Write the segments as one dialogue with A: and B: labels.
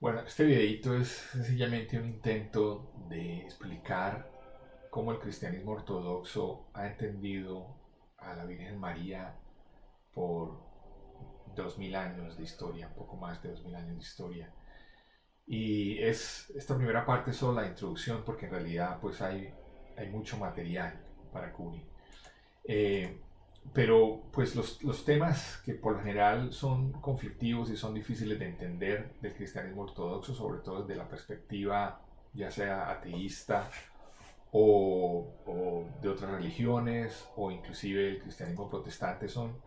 A: Bueno, este videito es sencillamente un intento de explicar cómo el cristianismo ortodoxo ha entendido a la Virgen María por 2000 años de historia, un poco más de 2000 años de historia. Y esta primera parte es solo la introducción porque en realidad pues hay mucho material para cubrir. Eh, pero pues los temas que por lo general son conflictivos y son difíciles de entender del cristianismo ortodoxo, sobre todo desde la perspectiva ya sea ateísta o de otras religiones o inclusive el cristianismo protestante, son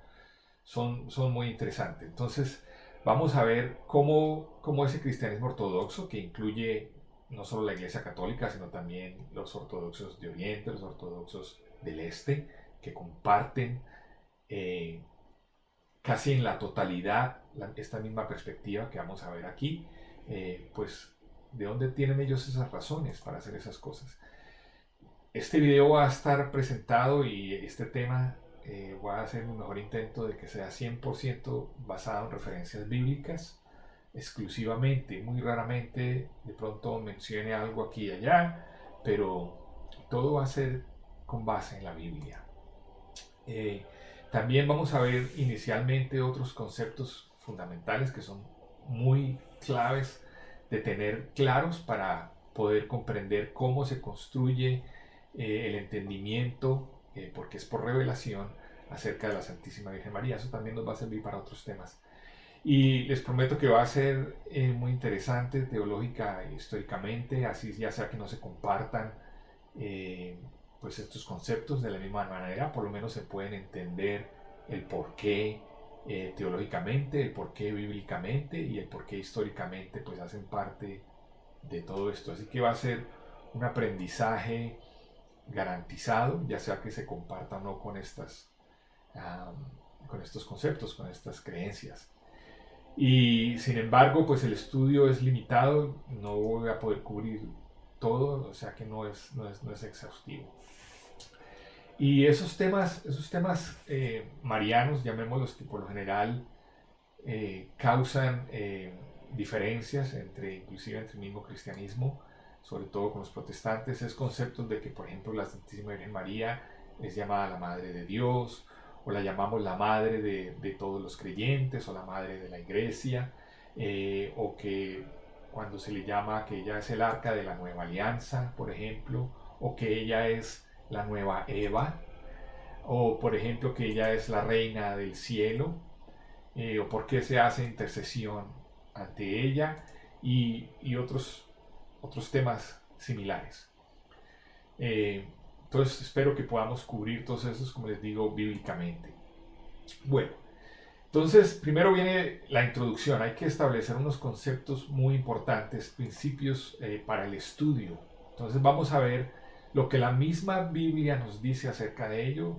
A: muy interesantes. Entonces vamos a ver cómo ese cristianismo ortodoxo, que incluye no solo la Iglesia Católica, sino también los ortodoxos de Oriente, los ortodoxos del Este, que comparten eh, casi en la totalidad esta misma perspectiva que vamos a ver aquí, pues de dónde tienen ellos esas razones para hacer esas cosas. Este video va a estar presentado y este tema voy a hacer mi mejor intento de que sea 100% basado en referencias bíblicas, exclusivamente, muy raramente de pronto mencione algo aquí y allá, pero todo va a ser con base en la Biblia. Eh, También vamos a ver inicialmente otros conceptos fundamentales que son muy claves de tener claros para poder comprender cómo se construye el entendimiento, porque es por revelación, acerca de la Santísima Virgen María. Eso también nos va a servir para otros temas. Y les prometo que va a ser muy interesante teológica e históricamente, así ya sea que no se compartan eh, pues estos conceptos de la misma manera, por lo menos se pueden entender el porqué teológicamente, el porqué bíblicamente y el porqué históricamente, pues hacen parte de todo esto. Así que va a ser un aprendizaje garantizado, ya sea que se comparta o no con estos conceptos, con estas creencias. Y sin embargo, pues el estudio es limitado, no voy a poder cubrir todo, o sea que no es exhaustivo. Y esos temas marianos, llamémoslos, que por lo general causan diferencias inclusive entre el mismo cristianismo, sobre todo con los protestantes, es conceptos de que, por ejemplo, la Santísima Virgen María es llamada la Madre de Dios, o la llamamos la Madre de todos los creyentes, o la Madre de la Iglesia, o que cuando se le llama que ella es el arca de la nueva alianza, por ejemplo, o que ella es la nueva Eva, o por ejemplo que ella es la reina del cielo, o por qué se hace intercesión ante ella y otros temas similares. Entonces espero que podamos cubrir todos esos, como les digo, bíblicamente. Bueno, entonces primero viene la introducción. Hay que establecer unos conceptos muy importantes, principios para el estudio. Entonces vamos a ver lo que la misma Biblia nos dice acerca de ello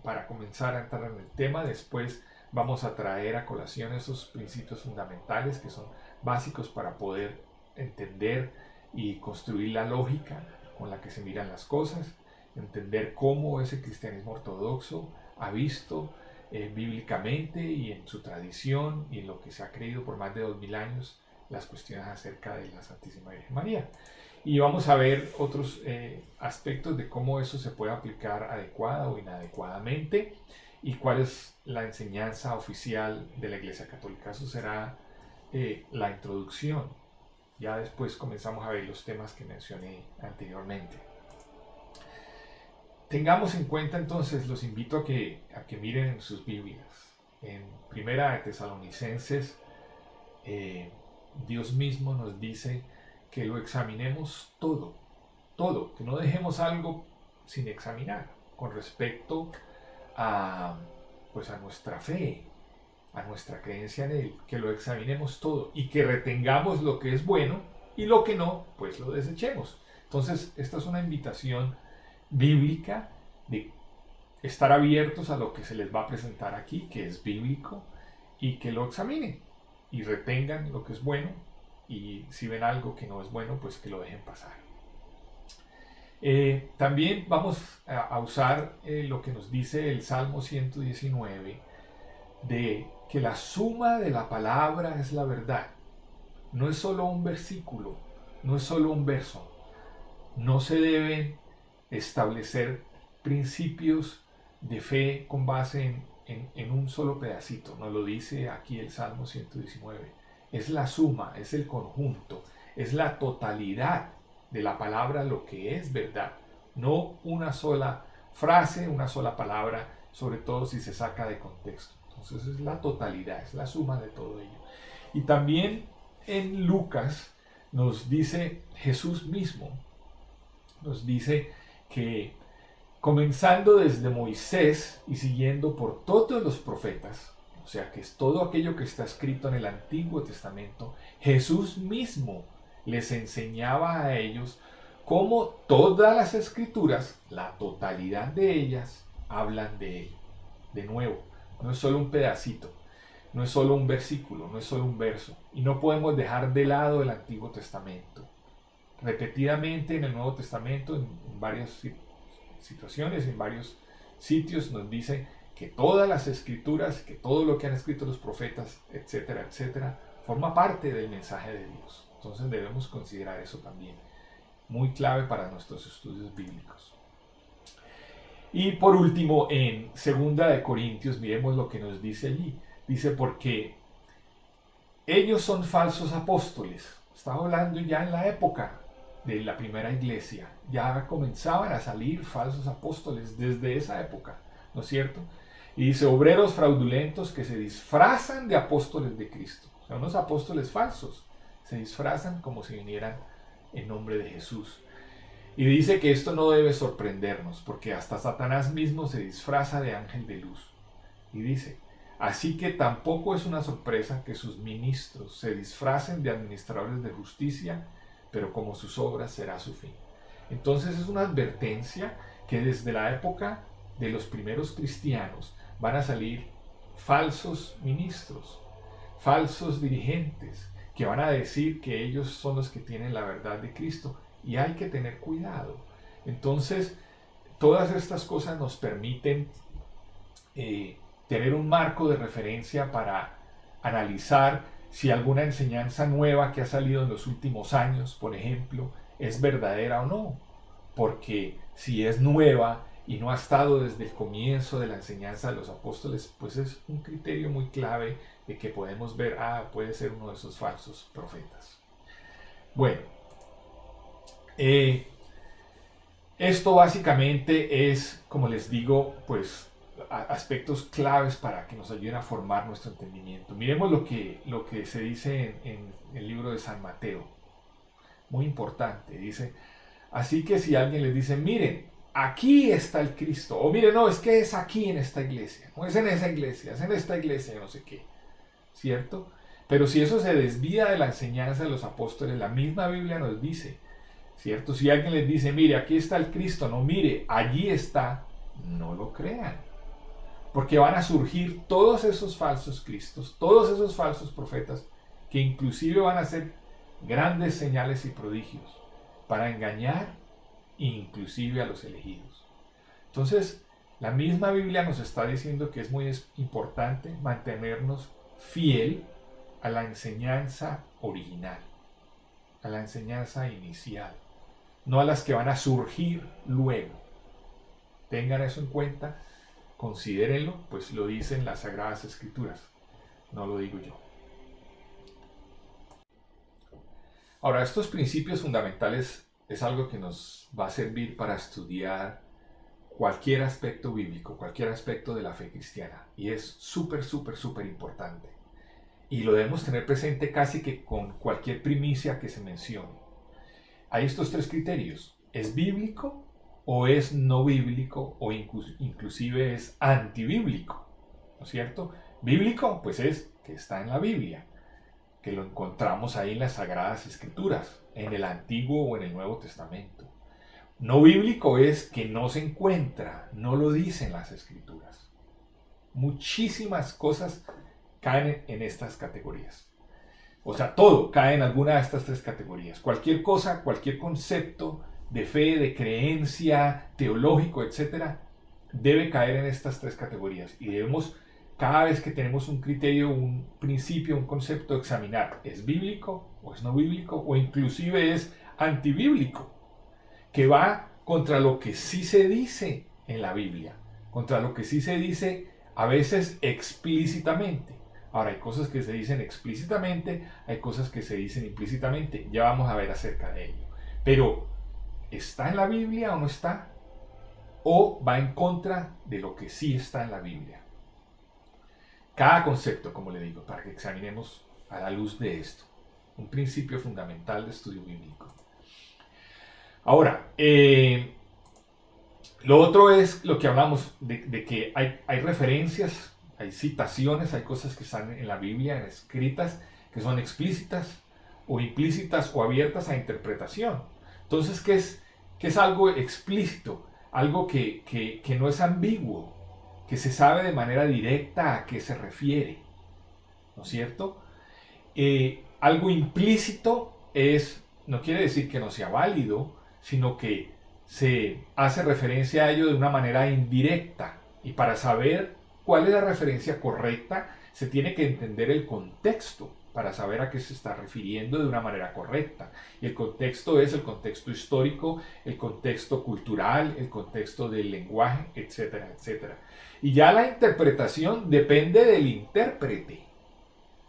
A: para comenzar a entrar en el tema. Después vamos a traer a colación esos principios fundamentales que son básicos para poder entender y construir la lógica con la que se miran las cosas, entender cómo ese cristianismo ortodoxo ha visto bíblicamente y en su tradición y en lo que se ha creído por más de 2000 años las cuestiones acerca de la Santísima Virgen María. Y vamos a ver otros aspectos de cómo eso se puede aplicar adecuada o inadecuadamente y cuál es la enseñanza oficial de la Iglesia Católica. Eso será la introducción. Ya después comenzamos a ver los temas que mencioné anteriormente. Tengamos en cuenta entonces, los invito a que miren en sus Biblias. En Primera de Tesalonicenses, Dios mismo nos dice que lo examinemos todo, que no dejemos algo sin examinar con respecto pues a nuestra fe, a nuestra creencia en Él, que lo examinemos todo y que retengamos lo que es bueno y lo que no, pues lo desechemos. Entonces, esta es una invitación bíblica de estar abiertos a lo que se les va a presentar aquí, que es bíblico, y que lo examinen y retengan lo que es bueno, y si ven algo que no es bueno, pues que lo dejen pasar. También vamos a usar lo que nos dice el Salmo 119, de que la suma de la palabra es la verdad. no es solo un versículo, no es solo un verso. No se deben establecer principios de fe con base en un solo pedacito. Nos lo dice aquí el Salmo 119. Es la suma, es el conjunto, es la totalidad de la palabra lo que es verdad. No una sola frase, una sola palabra, sobre todo si se saca de contexto. Entonces es la totalidad, es la suma de todo ello. Y también en Lucas nos dice Jesús mismo, nos dice que comenzando desde Moisés y siguiendo por todos los profetas, o sea que es todo aquello que está escrito en el Antiguo Testamento, Jesús mismo les enseñaba a ellos cómo todas las escrituras, la totalidad de ellas, hablan de él. De nuevo, no es solo un pedacito, no es solo un versículo, no es solo un verso, y no podemos dejar de lado el Antiguo Testamento. Repetidamente en el Nuevo Testamento, en varias situaciones, en varios sitios, nos dice que todas las escrituras, que todo lo que han escrito los profetas, etcétera, etcétera, forma parte del mensaje de Dios. Entonces debemos considerar eso también, muy clave para nuestros estudios bíblicos. Y por último, en 2 Corintios, miremos lo que nos dice allí. Dice, porque ellos son falsos apóstoles. Estaba hablando ya en la época de la primera iglesia. Ya comenzaban a salir falsos apóstoles desde esa época, ¿no es cierto? Y dice, obreros fraudulentos que se disfrazan de apóstoles de Cristo. O sea, unos apóstoles falsos se disfrazan como si vinieran en nombre de Jesús. Y dice que esto no debe sorprendernos, porque hasta Satanás mismo se disfraza de ángel de luz. Y dice, así que tampoco es una sorpresa que sus ministros se disfracen de administradores de justicia, pero como sus obras será su fin. Entonces es una advertencia que desde la época de los primeros cristianos van a salir falsos ministros, falsos dirigentes, que van a decir que ellos son los que tienen la verdad de Cristo, y hay que tener cuidado. Entonces, todas estas cosas nos permiten tener un marco de referencia para analizar si alguna enseñanza nueva que ha salido en los últimos años, por ejemplo, es verdadera o no. Porque si es nueva y no ha estado desde el comienzo de la enseñanza de los apóstoles, pues es un criterio muy clave de que podemos ver, puede ser uno de esos falsos profetas. Bueno, esto básicamente es, como les digo, pues aspectos claves para que nos ayuden a formar nuestro entendimiento. Miremos lo que se dice en el libro de San Mateo. Muy importante. Dice, así que si alguien les dice, miren, aquí está el Cristo. O miren, no, es que es aquí en esta iglesia. No es en esa iglesia, es en esta iglesia, no sé qué. ¿Cierto? Pero si eso se desvía de la enseñanza de los apóstoles, la misma Biblia nos dice, ¿cierto? Si alguien les dice, mire, aquí está el Cristo, no, mire, allí está, no lo crean. Porque van a surgir todos esos falsos cristos, todos esos falsos profetas, que inclusive van a hacer grandes señales y prodigios para engañar inclusive a los elegidos. Entonces, la misma Biblia nos está diciendo que es muy importante mantenernos fiel a la enseñanza original, a la enseñanza inicial, no a las que van a surgir luego. Tengan eso en cuenta, considérenlo, pues lo dicen las Sagradas Escrituras, no lo digo yo. Ahora, estos principios fundamentales es algo que nos va a servir para estudiar cualquier aspecto bíblico, cualquier aspecto de la fe cristiana, y es súper importante. Y lo debemos tener presente casi que con cualquier primicia que se mencione. Hay estos tres criterios: ¿es bíblico o es no bíblico o inclusive es antibíblico? ¿No es cierto? Bíblico, pues es que está en la Biblia, que lo encontramos ahí en las Sagradas Escrituras, en el Antiguo o en el Nuevo Testamento. No bíblico es que no se encuentra, no lo dicen las Escrituras. Muchísimas cosas caen en estas categorías. O sea, todo cae en alguna de estas tres categorías. Cualquier cosa, cualquier concepto de fe, de creencia, teológico, etc., debe caer en estas tres categorías. Y debemos cada vez que tenemos un criterio, un principio, un concepto, examinar, ¿es bíblico o es no bíblico o inclusive es antibíblico? Que va contra lo que sí se dice en la Biblia, contra lo que sí se dice a veces explícitamente. Ahora, hay cosas que se dicen explícitamente, hay cosas que se dicen implícitamente, ya vamos a ver acerca de ello. Pero, ¿está en la Biblia o no está? ¿O va en contra de lo que sí está en la Biblia? Cada concepto, como le digo, para que examinemos a la luz de esto, un principio fundamental de estudio bíblico. Ahora, lo otro es lo que hablamos de que hay referencias, hay citaciones, hay cosas que están en la Biblia, escritas, que son explícitas o implícitas o abiertas a interpretación. Entonces, ¿qué es algo explícito? Algo que no es ambiguo, que se sabe de manera directa a qué se refiere, ¿no es cierto? Algo implícito no quiere decir que no sea válido, sino que se hace referencia a ello de una manera indirecta. Y para saber cuál es la referencia correcta, se tiene que entender el contexto para saber a qué se está refiriendo de una manera correcta. Y el contexto es el contexto histórico, el contexto cultural, el contexto del lenguaje, etcétera, etcétera. Y ya la interpretación depende del intérprete.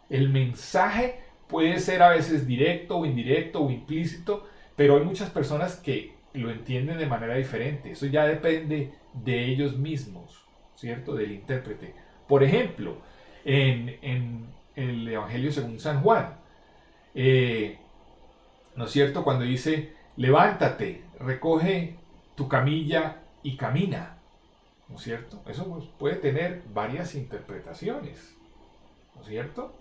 A: El mensaje puede ser a veces directo o indirecto o implícito, pero hay muchas personas que lo entienden de manera diferente. Eso ya depende de ellos mismos, ¿cierto? Del intérprete. Por ejemplo, en el Evangelio según San Juan, ¿no es cierto? Cuando dice, levántate, recoge tu camilla y camina, ¿no es cierto? Eso pues, puede tener varias interpretaciones, ¿no es cierto?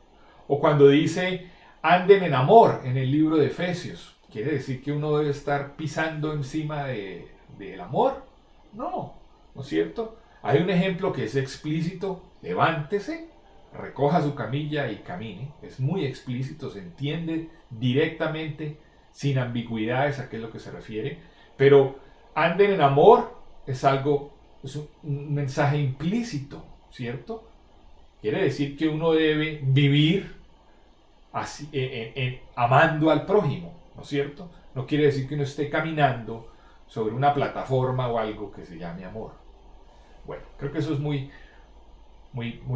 A: O cuando dice, anden en amor, en el libro de Efesios, ¿quiere decir que uno debe estar pisando encima del amor? No, ¿no es cierto? Hay un ejemplo que es explícito, levántese, recoja su camilla y camine. Es muy explícito, se entiende directamente, sin ambigüedades a qué es lo que se refiere. Pero anden en amor es un mensaje implícito, ¿cierto? Quiere decir que uno debe vivir así, amando al prójimo, ¿no es cierto? No quiere decir que uno esté caminando sobre una plataforma o algo que se llame amor. Bueno, creo que eso es muy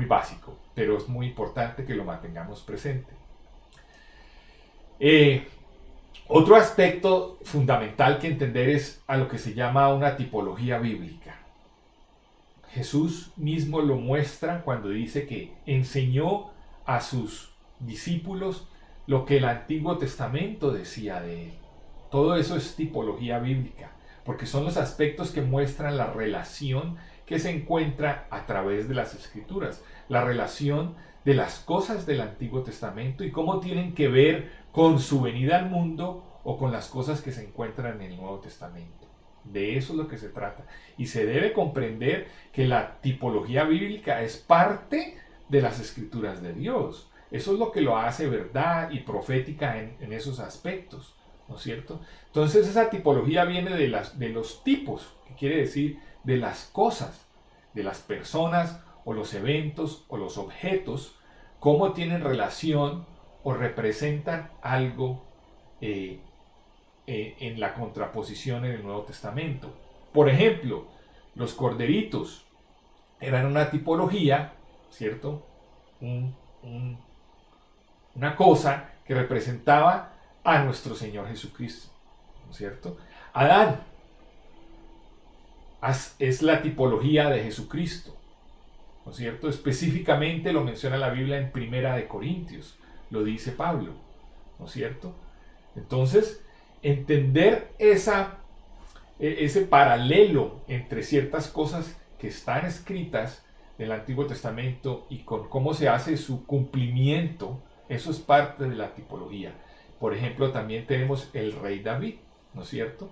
A: básico, pero es muy importante que lo mantengamos presente. Otro aspecto fundamental que entender es a lo que se llama una tipología bíblica. Jesús mismo lo muestra cuando dice que enseñó a sus discípulos lo que el Antiguo Testamento decía de él. Todo eso es tipología bíblica, porque son los aspectos que muestran la relación que se encuentra a través de las Escrituras, la relación de las cosas del Antiguo Testamento y cómo tienen que ver con su venida al mundo o con las cosas que se encuentran en el Nuevo Testamento. De eso es lo que se trata. Y se debe comprender que la tipología bíblica es parte de las Escrituras de Dios. Eso es lo que lo hace verdad y profética en esos aspectos, ¿no es cierto? Entonces esa tipología viene de los tipos, que quiere decir de las cosas, de las personas o los eventos o los objetos, cómo tienen relación o representan algo en la contraposición en el Nuevo Testamento. Por ejemplo, los corderitos eran una tipología, ¿cierto? Una cosa que representaba a nuestro Señor Jesucristo, ¿no es cierto? Adán es la tipología de Jesucristo, ¿no es cierto? Específicamente lo menciona la Biblia en Primera de Corintios, lo dice Pablo, ¿no es cierto? Entonces, entender ese paralelo entre ciertas cosas que están escritas del Antiguo Testamento y con cómo se hace su cumplimiento, eso es parte de la tipología. Por ejemplo, también tenemos el rey David, ¿no es cierto?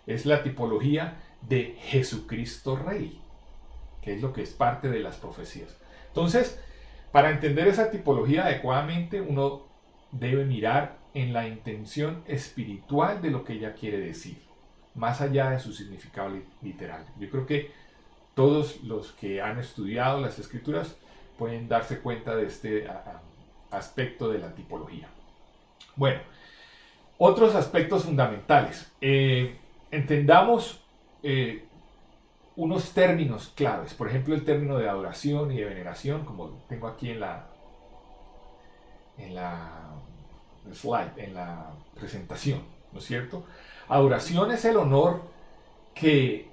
A: Es la tipología de Jesucristo Rey, que es lo que es parte de las profecías. Entonces, para entender esa tipología adecuadamente, uno debe mirar en la intención espiritual de lo que ella quiere decir, más allá de su significado literal. Yo creo que todos los que han estudiado las Escrituras pueden darse cuenta de este aspecto de la tipología. Bueno, otros aspectos fundamentales. Entendamos unos términos claves. Por ejemplo, el término de adoración y de veneración, como tengo aquí en la slide, en la presentación, ¿no es cierto? Adoración es el honor que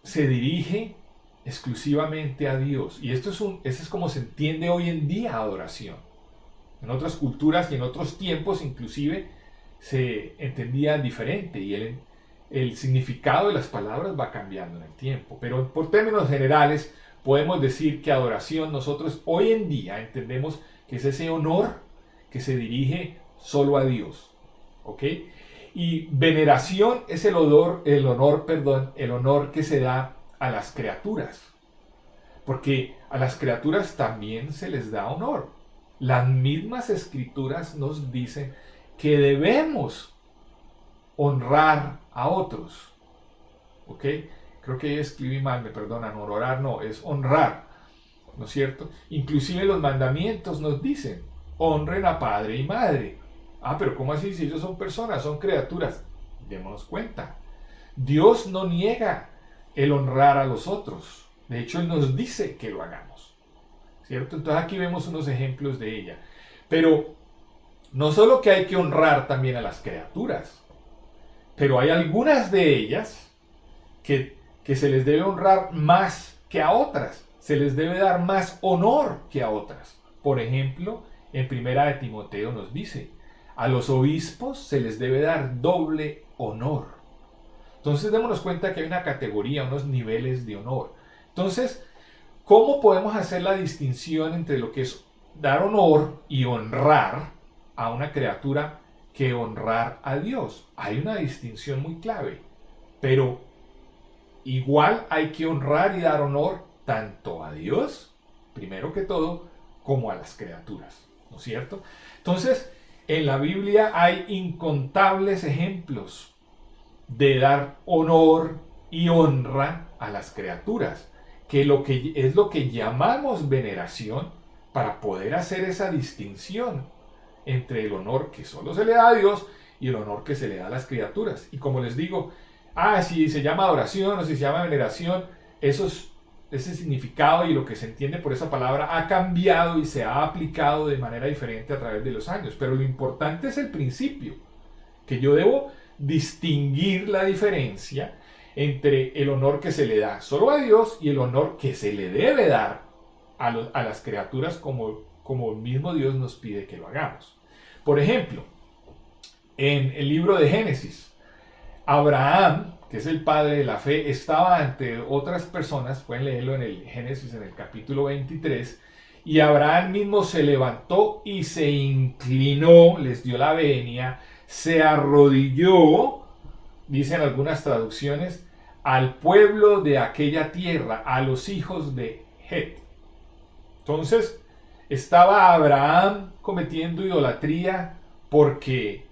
A: se dirige exclusivamente a Dios. Y esto es como se entiende hoy en día adoración. En otras culturas y en otros tiempos inclusive se entendía diferente y el significado de las palabras va cambiando en el tiempo. Pero por términos generales podemos decir que adoración nosotros hoy en día entendemos que es ese honor que se dirige solo a Dios. ¿Ok? Y veneración es el honor que se da a las criaturas. Porque a las criaturas también se les da honor. Las mismas escrituras nos dicen que debemos honrar a otros. ¿Ok? Creo que escribí mal, me perdonan, honorar no, es honrar. ¿No es cierto? Inclusive los mandamientos nos dicen, honren a padre y madre. Ah, pero ¿cómo así? Si ellos son personas, son criaturas. Démonos cuenta. Dios no niega el honrar a los otros. De hecho, Él nos dice que lo hagamos. ¿Cierto? Entonces aquí vemos unos ejemplos de ella. Pero no solo que hay que honrar también a las criaturas, pero hay algunas de ellas que se les debe honrar más que a otras. Se les debe dar más honor que a otras. Por ejemplo, en Primera de Timoteo nos dice, a los obispos se les debe dar doble honor. Entonces démonos cuenta que hay una categoría, unos niveles de honor. Entonces, ¿cómo podemos hacer la distinción entre lo que es dar honor y honrar a una criatura que honrar a Dios? Hay una distinción muy clave, pero igual hay que honrar y dar honor tanto a Dios, primero que todo, como a las criaturas, ¿no es cierto? Entonces, en la Biblia hay incontables ejemplos de dar honor y honra a las criaturas, que es lo que llamamos veneración para poder hacer esa distinción entre el honor que solo se le da a Dios y el honor que se le da a las criaturas. Y como les digo, si se llama adoración o si se llama veneración, ese significado y lo que se entiende por esa palabra ha cambiado y se ha aplicado de manera diferente a través de los años. Pero lo importante es el principio, que yo debo distinguir la diferencia entre el honor que se le da solo a Dios y el honor que se le debe dar a las criaturas como el mismo Dios nos pide que lo hagamos. Por ejemplo, en el libro de Génesis, Abraham, que es el padre de la fe, estaba ante otras personas, pueden leerlo en el Génesis en el capítulo 23, y Abraham mismo se levantó y se inclinó, les dio la venia, se arrodilló, dicen algunas traducciones, al pueblo de aquella tierra, a los hijos de Het. Entonces, estaba Abraham cometiendo idolatría porque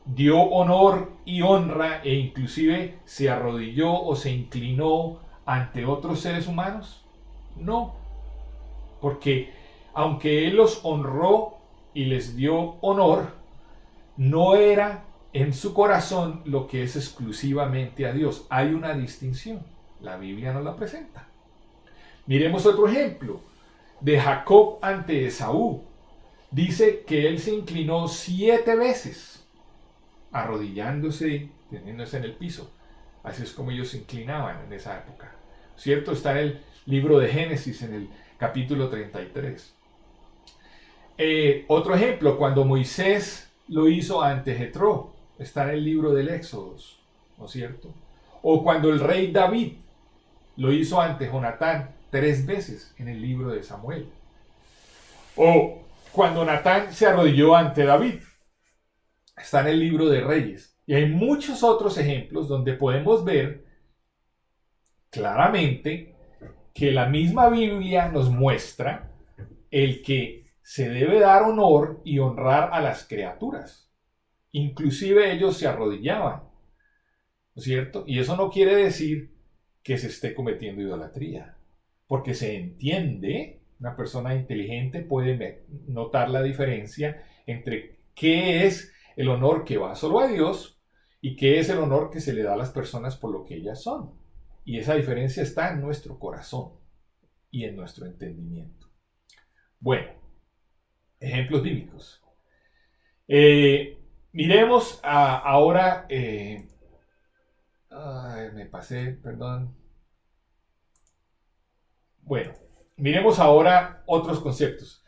A: dio honor y honra e inclusive se arrodilló o se inclinó ante otros seres humanos. No, porque aunque él los honró y les dio honor, no era en su corazón lo que es exclusivamente a Dios. Hay una distinción. La Biblia nos la presenta. Miremos otro ejemplo de Jacob ante Esaú. Dice que él se inclinó 7 veces, arrodillándose, teniéndose en el piso. Así es como ellos se inclinaban en esa época. ¿Cierto? Está en el libro de Génesis, en el capítulo 33. Otro ejemplo, cuando Moisés lo hizo ante Jetro, está en el libro del Éxodo, ¿no es cierto? O cuando el rey David lo hizo ante Jonatán 3 veces en el libro de Samuel. O cuando Natán se arrodilló ante David, está en el libro de Reyes. Y hay muchos otros ejemplos donde podemos ver claramente que la misma Biblia nos muestra el que se debe dar honor y honrar a las criaturas. Inclusive ellos se arrodillaban, ¿no es cierto? Y eso no quiere decir que se esté cometiendo idolatría, porque se entiende Una persona inteligente puede notar la diferencia entre qué es el honor que va solo a Dios y qué es el honor que se le da a las personas por lo que ellas son. Y esa diferencia está en nuestro corazón y en nuestro entendimiento. Bueno, ejemplos bíblicos. Miremos ahora, me pasé, perdón. Bueno, miremos ahora otros conceptos.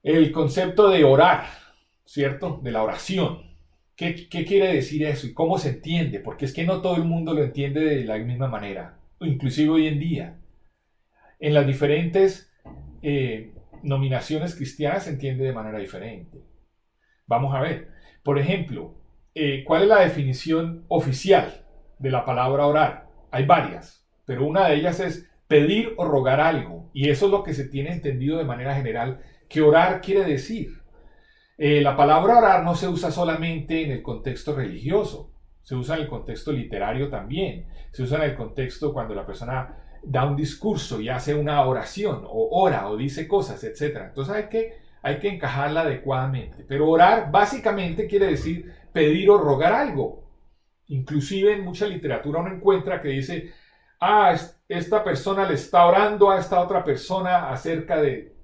A: El concepto de orar, ¿cierto? De la oración. ¿Qué quiere decir eso y cómo se entiende? Porque es que no todo el mundo lo entiende de la misma manera, inclusive hoy en día. En las diferentes nominaciones cristianas se entiende de manera diferente. Vamos a ver. Por ejemplo, ¿cuál es la definición oficial de la palabra orar? Hay varias, pero una de ellas es pedir o rogar algo. Y eso es lo que se tiene entendido de manera general, que orar quiere decir. La palabra orar no se usa solamente en el contexto religioso, se usa en el contexto literario también, se usa en el contexto cuando la persona da un discurso y hace una oración, o ora, o dice cosas, etc. Entonces hay que encajarla adecuadamente. Pero orar básicamente quiere decir pedir o rogar algo. Inclusive en mucha literatura uno encuentra que dice, esta persona le está orando a esta otra persona acerca de,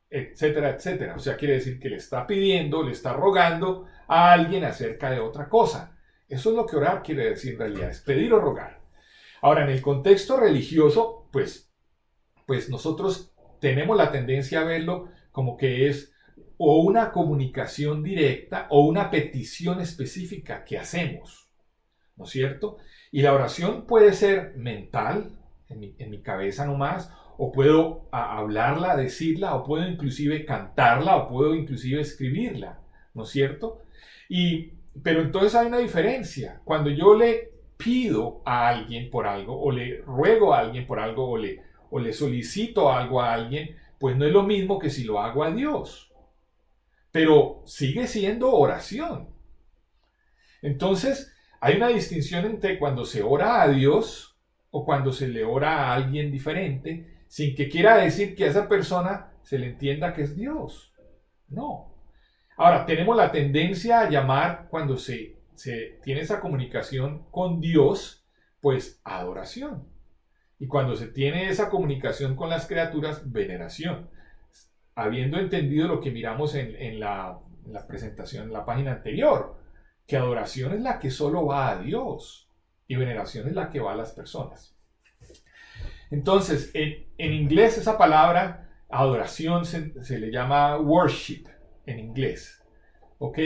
A: etcétera, etcétera. O sea, quiere decir que le está pidiendo, le está rogando a alguien acerca de otra cosa. Eso es lo que orar quiere decir en realidad, es pedir o rogar. Ahora, en el contexto religioso, pues nosotros tenemos la tendencia a verlo como que es o una comunicación directa o una petición específica que hacemos, ¿no es cierto? Y la oración puede ser mental, en mi cabeza nomás, o puedo hablarla, decirla, o puedo inclusive cantarla, o puedo inclusive escribirla, ¿no es cierto? Pero entonces hay una diferencia. Cuando yo le pido a alguien por algo, o le ruego a alguien por algo, o le solicito algo a alguien, pues no es lo mismo que si lo hago a Dios. Pero sigue siendo oración. Entonces, hay una distinción entre cuando se ora a Dios o cuando se le ora a alguien diferente, sin que quiera decir que a esa persona se le entienda que es Dios. No. Ahora, tenemos la tendencia a llamar cuando se tiene esa comunicación con Dios, pues adoración. Y cuando se tiene esa comunicación con las criaturas, veneración. Habiendo entendido lo que miramos en la presentación, en la página anterior, que adoración es la que solo va a Dios y veneración es la que va a las personas. Entonces, en inglés esa palabra adoración se le llama worship en inglés, ¿ok?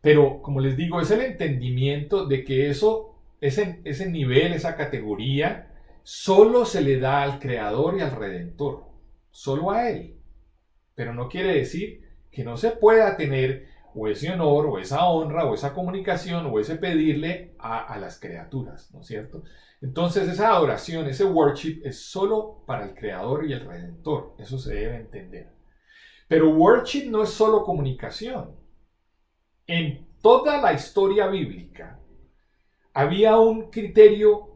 A: Pero como les digo, es el entendimiento de que ese nivel, esa categoría, solo se le da al Creador y al Redentor, solo a Él. Pero no quiere decir que no se pueda tener o ese honor, o esa honra, o esa comunicación, o ese pedirle a las criaturas, ¿no es cierto? Entonces esa adoración, ese worship es solo para el Creador y el Redentor, eso se debe entender. Pero worship no es solo comunicación. En toda la historia bíblica había un criterio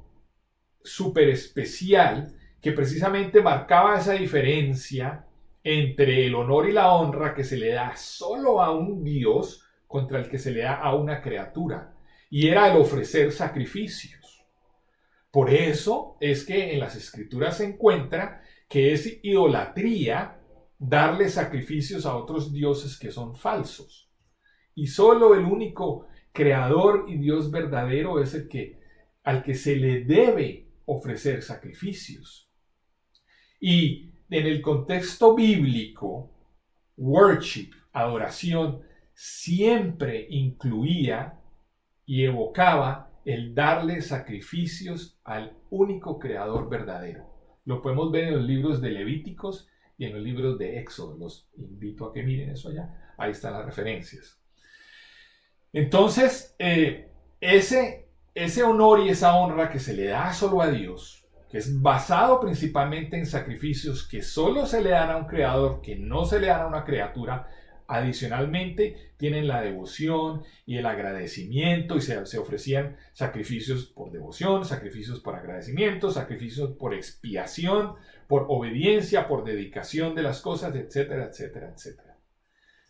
A: súper especial que precisamente marcaba esa diferencia entre el honor y la honra que se le da solo a un Dios contra el que se le da a una criatura, y era el ofrecer sacrificios. Por eso es que en las Escrituras se encuentra que es idolatría darle sacrificios a otros dioses que son falsos. Y solo el único creador y Dios verdadero es al que se le debe ofrecer sacrificios. Y en el contexto bíblico, worship, adoración, siempre incluía y evocaba el darle sacrificios al único creador verdadero. Lo podemos ver en los libros de Levíticos y en los libros de Éxodo. Los invito a que miren eso allá. Ahí están las referencias. Entonces, ese honor y esa honra que se le da solo a Dios, que es basado principalmente en sacrificios que solo se le dan a un creador, que no se le dan a una criatura, Adicionalmente, tienen la devoción y el agradecimiento y se ofrecían sacrificios por devoción, sacrificios por agradecimiento, sacrificios por expiación, por obediencia, por dedicación de las cosas, etcétera, etcétera, etcétera.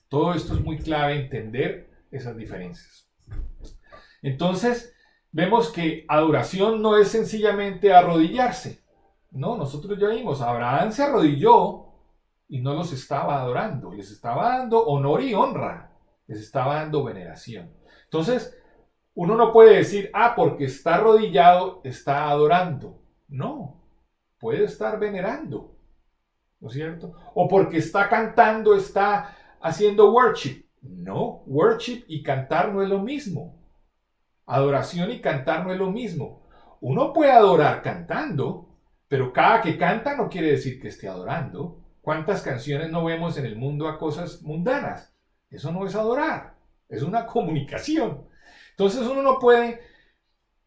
A: Todo esto es muy clave entender esas diferencias. Entonces, vemos que adoración no es sencillamente arrodillarse. No, nosotros ya vimos, Abraham se arrodilló y no los estaba adorando, les estaba dando honor y honra, les estaba dando veneración. Entonces, uno no puede decir, porque está arrodillado, está adorando. No, puede estar venerando, ¿no es cierto? O porque está cantando, está haciendo worship. No, worship y cantar no es lo mismo. Adoración y cantar no es lo mismo. Uno puede adorar cantando, pero cada que canta no quiere decir que esté adorando. ¿Cuántas canciones no vemos en el mundo a cosas mundanas? Eso no es adorar, es una comunicación. Entonces uno no puede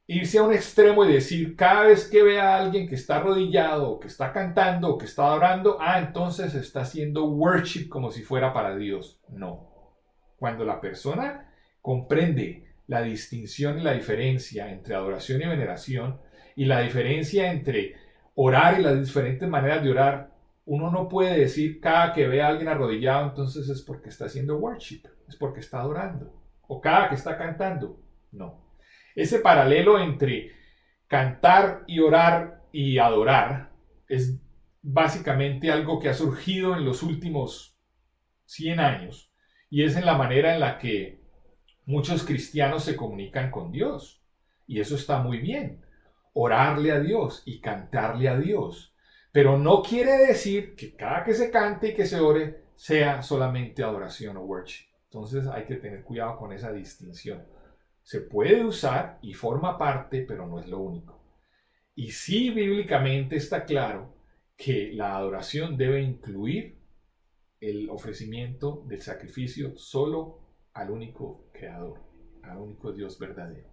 A: irse a un extremo y decir cada vez que ve a alguien que está arrodillado o que está cantando o que está adorando, entonces está haciendo worship como si fuera para Dios. No. Cuando la persona comprende la distinción y la diferencia entre adoración y veneración y la diferencia entre orar y las diferentes maneras de orar, uno no puede decir cada que ve a alguien arrodillado entonces es porque está haciendo worship, es porque está adorando, o cada que está cantando. No. Ese paralelo entre cantar y orar y adorar es básicamente algo que ha surgido en los últimos 100 años y es en la manera en la que muchos cristianos se comunican con Dios. Y eso está muy bien. Orarle a Dios y cantarle a Dios. Pero no quiere decir que cada que se cante y que se ore sea solamente adoración o worship. Entonces hay que tener cuidado con esa distinción. Se puede usar y forma parte, pero no es lo único. Y sí, bíblicamente está claro que la adoración debe incluir el ofrecimiento del sacrificio solo al único creador, al único Dios verdadero.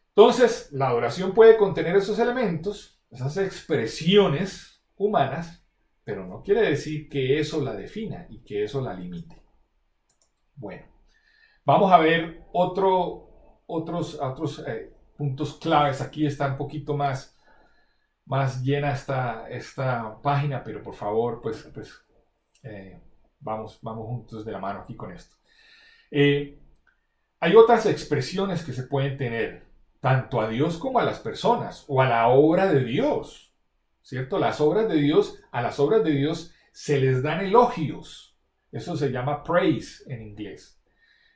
A: Entonces, la adoración puede contener esos elementos, esas expresiones humanas, pero no quiere decir que eso la defina y que eso la limite. Bueno, vamos a ver otros puntos claves. Aquí está un poquito más llena esta página, pero por favor, vamos juntos de la mano aquí con esto. Hay otras expresiones que se pueden tener tanto a Dios como a las personas o a la obra de Dios, ¿cierto? A las obras de Dios se les dan elogios. Eso se llama praise en inglés.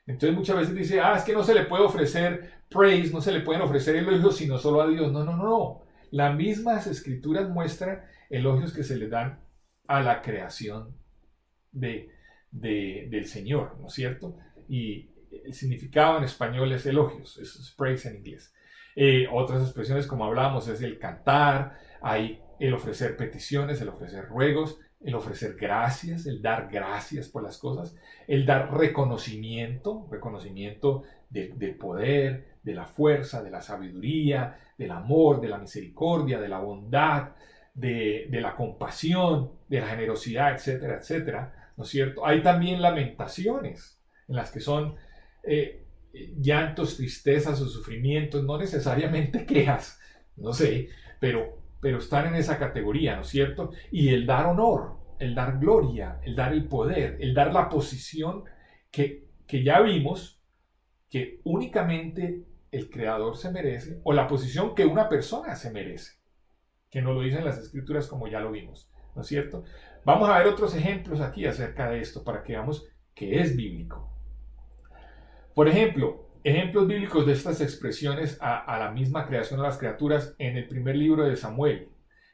A: Entonces muchas veces dice, es que no se le puede ofrecer praise, no se le pueden ofrecer elogios sino solo a Dios. No. Las mismas escrituras muestran elogios que se le dan a la creación del Señor, ¿no es cierto? Y el significado en español es elogios, es praise en inglés. Otras expresiones, como hablábamos, es el cantar, hay el ofrecer peticiones, el ofrecer ruegos, el ofrecer gracias, el dar gracias por las cosas, el dar reconocimiento del poder, de la fuerza, de la sabiduría, del amor, de la misericordia, de la bondad, de la compasión, de la generosidad, etcétera, etcétera, ¿no es cierto? Hay también lamentaciones, en las que son llantos, tristezas o sufrimientos, no necesariamente quejas, no sé, pero están en esa categoría, ¿no es cierto? Y el dar honor, el dar gloria, el dar el poder, el dar la posición que ya vimos que únicamente el Creador se merece, o la posición que una persona se merece, que nos lo dicen las Escrituras como ya lo vimos, ¿no es cierto? Vamos a ver otros ejemplos aquí acerca de esto para que veamos que es bíblico. Por ejemplo, ejemplos bíblicos de estas expresiones a la misma creación de las criaturas en el primer libro de Samuel.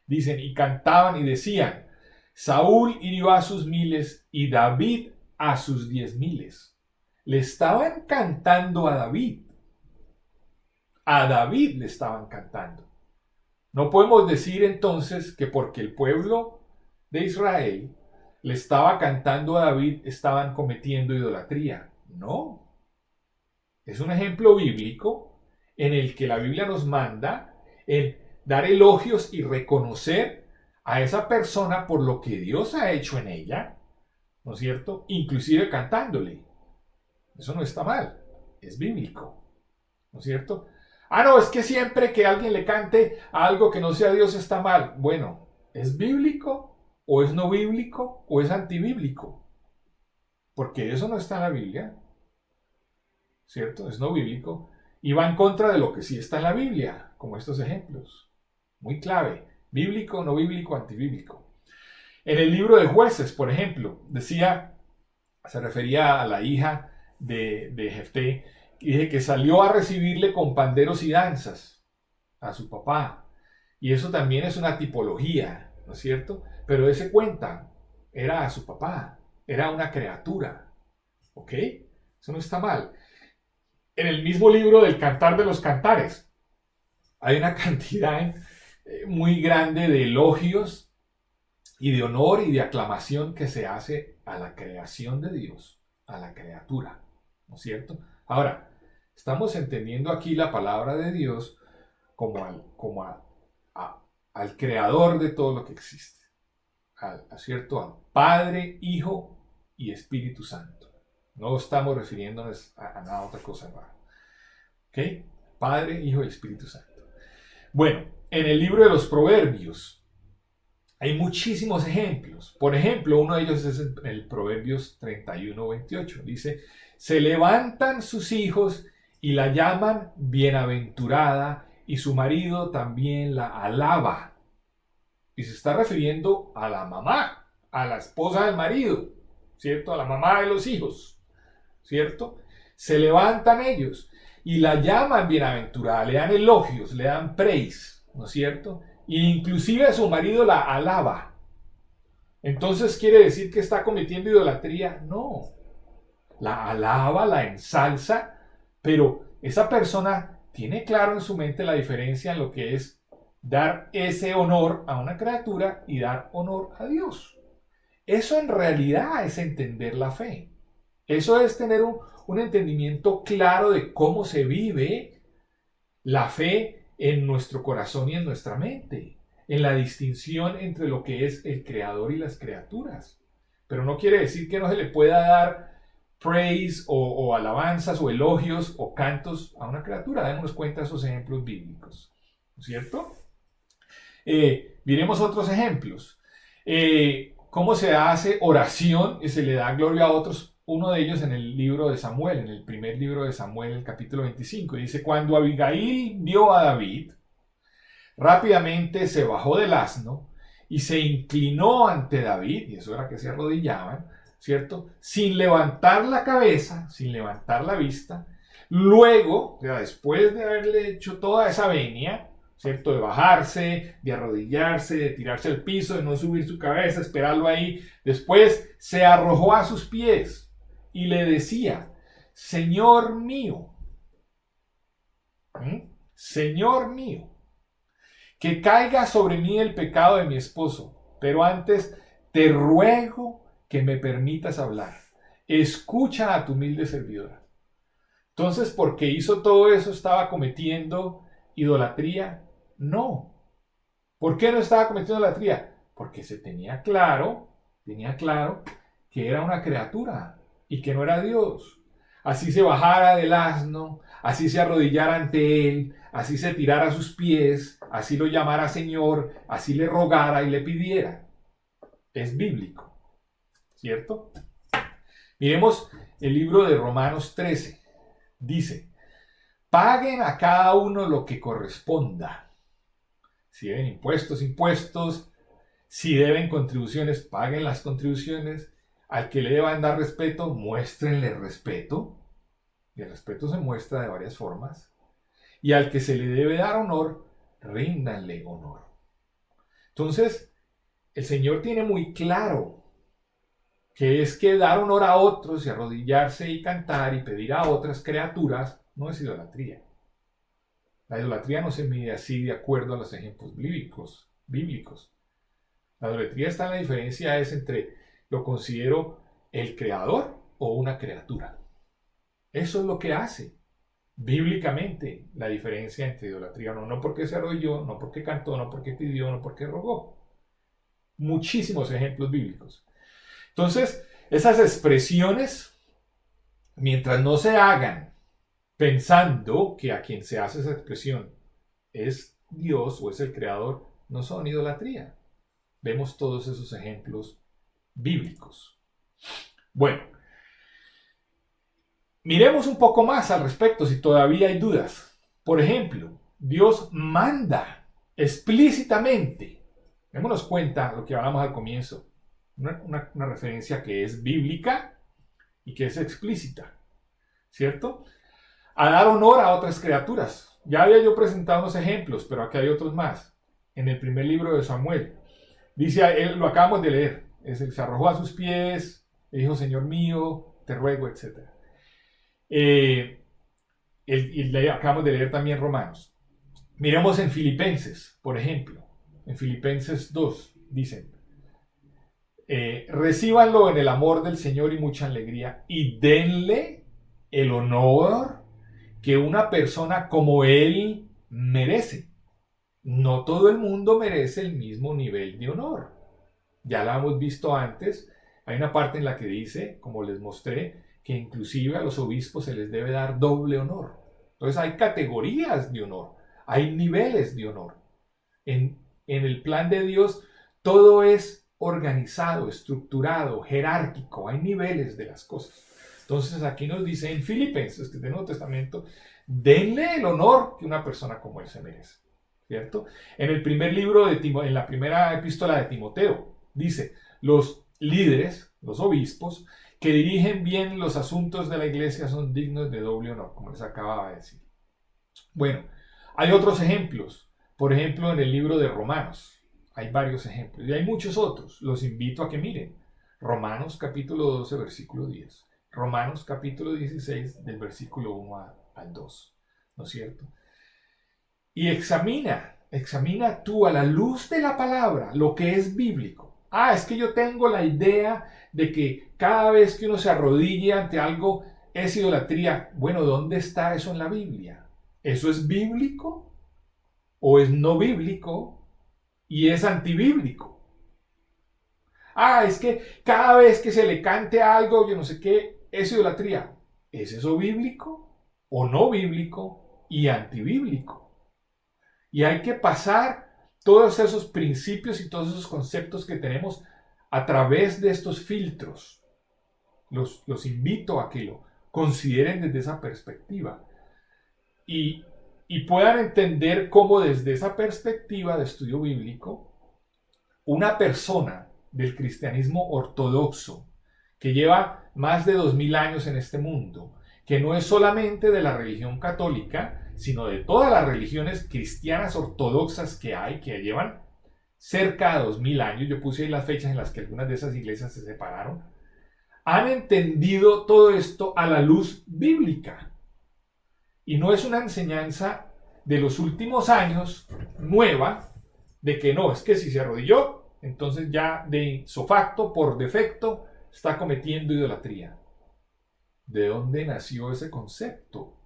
A: Dicen, y cantaban y decían, Saúl hirió a sus 1000 y David a sus 10,000. Le estaban cantando a David. A David le estaban cantando. No podemos decir entonces que porque el pueblo de Israel le estaba cantando a David estaban cometiendo idolatría. No. Es un ejemplo bíblico en el que la Biblia nos manda en dar elogios y reconocer a esa persona por lo que Dios ha hecho en ella, ¿no es cierto? Inclusive cantándole. Eso no está mal, es bíblico, ¿no es cierto? Ah, no, es que siempre que alguien le cante a algo que no sea Dios está mal. Bueno, ¿es bíblico o es no bíblico o es antibíblico? Porque eso no está en la Biblia, ¿cierto? Es no bíblico y va en contra de lo que sí está en la Biblia, como estos ejemplos. Muy clave, bíblico, no bíblico, antibíblico. En el libro de Jueces, por ejemplo, decía, se refería a la hija de Jefté, y dice que salió a recibirle con panderos y danzas a su papá. Y eso también es una tipología, ¿no es cierto? Pero ese cuenta, era a su papá, era una criatura, ¿ok? Eso no está mal. En el mismo libro del Cantar de los Cantares, hay una cantidad muy grande de elogios y de honor y de aclamación que se hace a la creación de Dios, a la criatura, ¿no es cierto? Ahora, estamos entendiendo aquí la palabra de Dios como al creador de todo lo que existe, ¿cierto? Al Padre, Hijo y Espíritu Santo. No estamos refiriéndonos a nada otra cosa más. ¿Ok? Padre, Hijo y Espíritu Santo. Bueno, en el libro de los Proverbios hay muchísimos ejemplos. Por ejemplo, uno de ellos es el Proverbios 31:28. Dice, se levantan sus hijos y la llaman bienaventurada y su marido también la alaba. Y se está refiriendo a la mamá, a la esposa del marido, ¿cierto? A la mamá de los hijos, ¿cierto? Se levantan ellos y la llaman bienaventurada, le dan elogios, le dan praise, ¿no es cierto? E inclusive a su marido la alaba. Entonces, ¿quiere decir que está cometiendo idolatría? No. La alaba, la ensalza, pero esa persona tiene claro en su mente la diferencia en lo que es dar ese honor a una criatura y dar honor a Dios. Eso en realidad es entender la fe. Eso es tener un entendimiento claro de cómo se vive la fe en nuestro corazón y en nuestra mente, en la distinción entre lo que es el creador y las criaturas. Pero no quiere decir que no se le pueda dar praise o alabanzas o elogios o cantos a una criatura. Démonos cuenta de esos ejemplos bíblicos, ¿no es cierto? Miremos otros ejemplos. Cómo se hace oración y se le da gloria a otros. Uno de ellos en el libro de Samuel, en el primer libro de Samuel, el capítulo 25. Dice, cuando Abigail vio a David, rápidamente se bajó del asno y se inclinó ante David, y eso era que se arrodillaban, ¿cierto? Sin levantar la cabeza, sin levantar la vista. Luego, después de haberle hecho toda esa venia, ¿cierto? De bajarse, de arrodillarse, de tirarse al piso, de no subir su cabeza, esperarlo ahí. Después se arrojó a sus pies y le decía, Señor mío, Señor mío, que caiga sobre mí el pecado de mi esposo, pero antes te ruego que me permitas hablar. Escucha a tu humilde servidora. Entonces, ¿porque hizo todo eso estaba cometiendo idolatría? No. ¿Por qué no estaba cometiendo idolatría? Porque se tenía claro que era una criatura y que no era Dios. Así se bajara del asno, así se arrodillara ante él, así se tirara a sus pies, así lo llamara Señor, así le rogara y le pidiera. Es bíblico, ¿cierto? Miremos el libro de Romanos 13. Dice, paguen a cada uno lo que corresponda. Si deben impuestos, impuestos. Si deben contribuciones, paguen las contribuciones. Al que le deban dar respeto, muéstrenle respeto. Y el respeto se muestra de varias formas. Y al que se le debe dar honor, ríndanle honor. Entonces, el Señor tiene muy claro que es que dar honor a otros y arrodillarse y cantar y pedir a otras criaturas no es idolatría. La idolatría no se mide así de acuerdo a los ejemplos bíblicos. La idolatría está en la diferencia es entre lo considero el creador o una criatura. Eso es lo que hace bíblicamente la diferencia entre idolatría o no. No porque se arrodilló, no porque cantó, no porque pidió, no porque rogó. Muchísimos ejemplos bíblicos. Entonces, Esas expresiones, mientras no se hagan pensando que a quien se hace esa expresión es Dios o es el Creador, no son idolatría. Vemos todos esos ejemplos bíblicos. Bueno, miremos un poco más al respecto si todavía hay dudas. Por ejemplo, Dios manda explícitamente, démonos cuenta lo que hablamos al comienzo, una referencia que es bíblica y que es explícita, ¿cierto? A dar honor a otras criaturas. Ya había yo presentado unos ejemplos, pero aquí hay otros más. En el primer libro de Samuel, dice, lo acabamos de leer, se arrojó a sus pies, le dijo, Señor mío, te ruego, etc. Y acabamos de leer también Romanos. Miremos en Filipenses, por ejemplo. En Filipenses 2, dicen, recíbanlo en el amor del Señor y mucha alegría, y denle el honor que una persona como Él merece. No todo el mundo merece el mismo nivel de honor. Ya la hemos visto antes. Hay una parte en la que dice, como les mostré, que inclusive a los obispos se les debe dar doble honor. Entonces hay categorías de honor, hay niveles de honor. En el plan de Dios todo es organizado, estructurado, jerárquico, hay niveles de las cosas. Entonces aquí nos dice en Filipenses, que es del Nuevo Testamento, denle el honor que una persona como él se merece, ¿cierto? En el primer libro en la primera epístola de Timoteo, dice, los líderes, los obispos, que dirigen bien los asuntos de la iglesia son dignos de doble honor, como les acababa de decir. Bueno, hay otros ejemplos. Por ejemplo, en el libro de Romanos hay varios ejemplos y hay muchos otros. Los invito a que miren. Romanos capítulo 12, versículo 10. Romanos capítulo 16, del versículo 1 al 2. ¿No es cierto? Y examina tú a la luz de la palabra lo que es bíblico. Es que yo tengo la idea de que cada vez que uno se arrodilla ante algo es idolatría. Bueno, ¿dónde está eso en la Biblia? ¿Eso es bíblico o es no bíblico y es antibíblico? Es que cada vez que se le cante algo, yo no sé qué, es idolatría. ¿Es eso bíblico o no bíblico y antibíblico? Y hay que pasar todos esos principios y todos esos conceptos que tenemos a través de estos filtros. Los invito a que lo consideren desde esa perspectiva y puedan entender cómo desde esa perspectiva de estudio bíblico, una persona del cristianismo ortodoxo que lleva más de 2000 años en este mundo, que no es solamente de la religión católica, sino de todas las religiones cristianas ortodoxas que hay, que llevan cerca de 2000 años, yo puse ahí las fechas en las que algunas de esas iglesias se separaron, han entendido todo esto a la luz bíblica. Y no es una enseñanza de los últimos años, nueva, de que no, es que si se arrodilló, entonces ya de ipso facto, por defecto, está cometiendo idolatría. ¿De dónde nació ese concepto?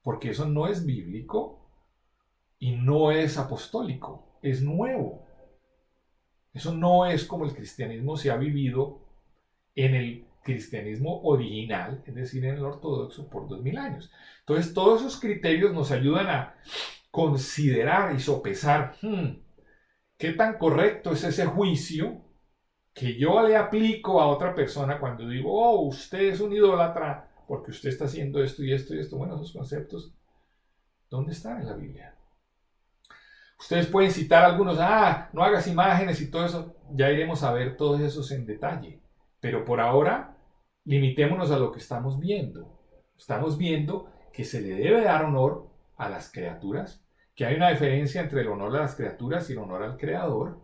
A: Porque eso no es bíblico y no es apostólico, es nuevo. Eso no es como el cristianismo se ha vivido en el cristianismo original, es decir, en el ortodoxo, por 2000 años. Entonces, todos esos criterios nos ayudan a considerar y sopesar qué tan correcto es ese juicio que yo le aplico a otra persona cuando digo, usted es un idólatra porque usted está haciendo esto y esto y esto. Bueno, esos conceptos, ¿dónde están en la Biblia? Ustedes pueden citar algunos, no hagas imágenes y todo eso. Ya iremos a ver todos esos en detalle. Pero por ahora, limitémonos a lo que estamos viendo. Estamos viendo que se le debe dar honor a las criaturas, que hay una diferencia entre el honor a las criaturas y el honor al Creador,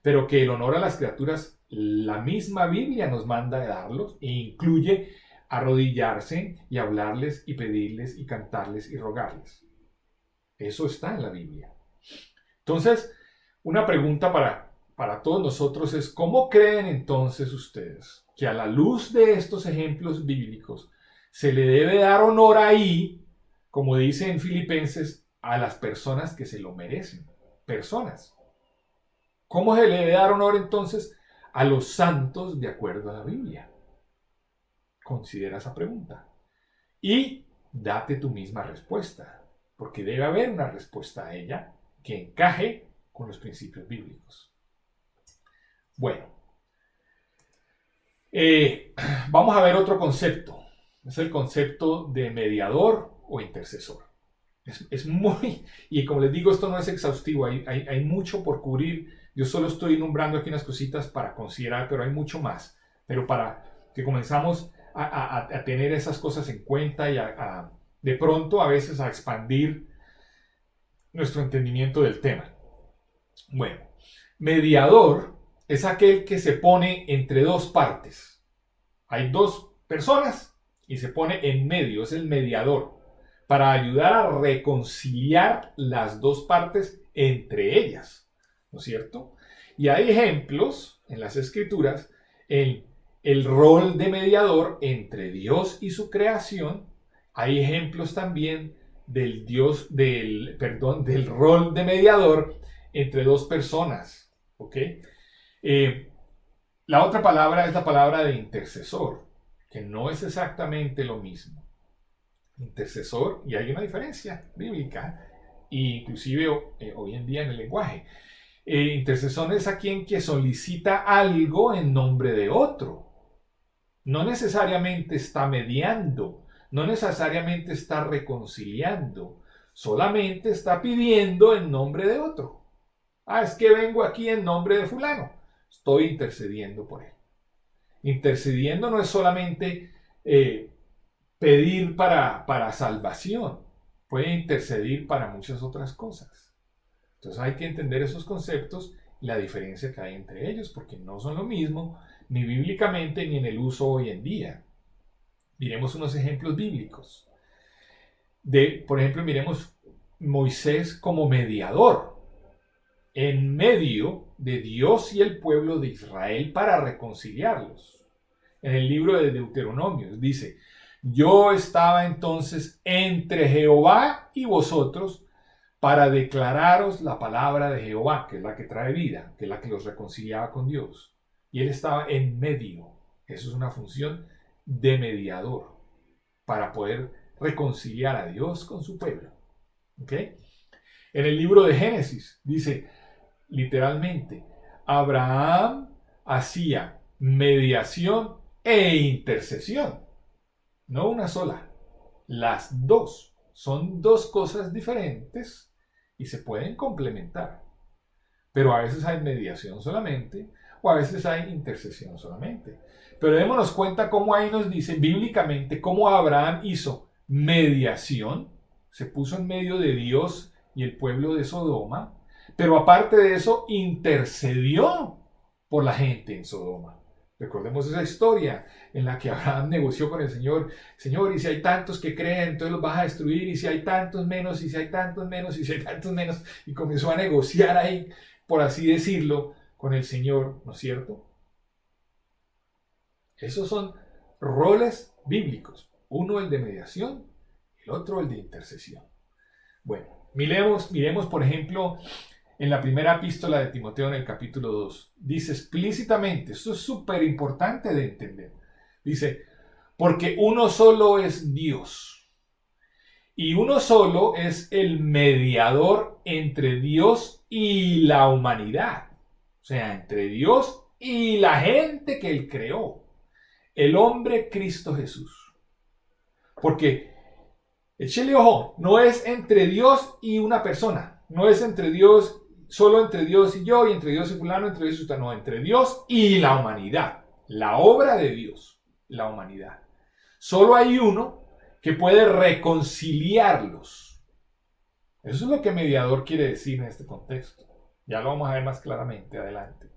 A: pero que el honor a las criaturas, la misma Biblia nos manda a darlos e incluye arrodillarse y hablarles y pedirles y cantarles y rogarles. Eso está en la Biblia. Entonces, una pregunta para todos nosotros es, ¿cómo creen entonces ustedes que a la luz de estos ejemplos bíblicos se le debe dar honor ahí, como dice en Filipenses, a las personas que se lo merecen? Personas. ¿Cómo se le debe dar honor entonces a los santos de acuerdo a la Biblia? Considera esa pregunta y date tu misma respuesta, porque debe haber una respuesta a ella que encaje con los principios bíblicos. Bueno, vamos a ver otro concepto. Es el concepto de mediador o intercesor. Es muy, y como les digo, esto no es exhaustivo, hay mucho por cubrir. Yo solo estoy nombrando aquí unas cositas para considerar, pero hay mucho más. Pero para que comenzamos a tener esas cosas en cuenta y de pronto a veces a expandir nuestro entendimiento del tema. Bueno, mediador es aquel que se pone entre dos partes. Hay dos personas y se pone en medio, es el mediador, para ayudar a reconciliar las dos partes entre ellas, ¿no es cierto? Y hay ejemplos en las Escrituras en el rol de mediador entre Dios y su creación. Hay ejemplos también del rol de mediador entre dos personas, ¿ok? La otra palabra es la palabra de intercesor, que no es exactamente lo mismo. Intercesor, y hay una diferencia bíblica, inclusive hoy en día en el lenguaje. Intercesor es a quien que solicita algo en nombre de otro. No necesariamente está mediando, no necesariamente está reconciliando, solamente está pidiendo en nombre de otro. Es que vengo aquí en nombre de fulano. Estoy intercediendo por él. Intercediendo no es solamente pedir para salvación, puede intercedir para muchas otras cosas. Entonces hay que entender esos conceptos y la diferencia que hay entre ellos, porque no son lo mismo ni bíblicamente ni en el uso hoy en día. Miremos unos ejemplos bíblicos. Por ejemplo, miremos Moisés como mediador en medio de Dios y el pueblo de Israel para reconciliarlos. En el libro de Deuteronomio dice: yo estaba entonces entre Jehová y vosotros para declararos la palabra de Jehová, que es la que trae vida, que es la que los reconciliaba con Dios. Y él estaba en medio. Eso es una función de mediador para poder reconciliar a Dios con su pueblo. ¿Ok? En el libro de Génesis dice literalmente: Abraham hacía mediación e intercesión. No una sola, las dos. Son dos cosas diferentes y se pueden complementar. Pero a veces hay mediación solamente o a veces hay intercesión solamente. Pero démonos cuenta cómo ahí nos dice bíblicamente cómo Abraham hizo mediación, se puso en medio de Dios y el pueblo de Sodoma, pero aparte de eso intercedió por la gente en Sodoma. Recordemos esa historia en la que Abraham negoció con el Señor. Señor, y si hay tantos que creen, entonces los vas a destruir, y si hay tantos menos, y si hay tantos menos, y si hay tantos menos. Y comenzó a negociar ahí, por así decirlo, con el Señor, ¿no es cierto? Esos son roles bíblicos. Uno el de mediación, el otro el de intercesión. Bueno, miremos por ejemplo, en la primera epístola de Timoteo en el capítulo 2, dice explícitamente, esto es súper importante de entender, dice: porque uno solo es Dios, y uno solo es el mediador entre Dios y la humanidad, o sea, entre Dios y la gente que Él creó, el hombre Cristo Jesús. Porque, échale ojo, no es entre Dios y una persona, no es entre Dios, solo entre Dios y yo, y entre Dios y fulano, entre Dios y usted, no, entre Dios y la humanidad, la obra de Dios, la humanidad. Solo hay uno que puede reconciliarlos. Eso es lo que mediador quiere decir en este contexto. Ya lo vamos a ver más claramente adelante.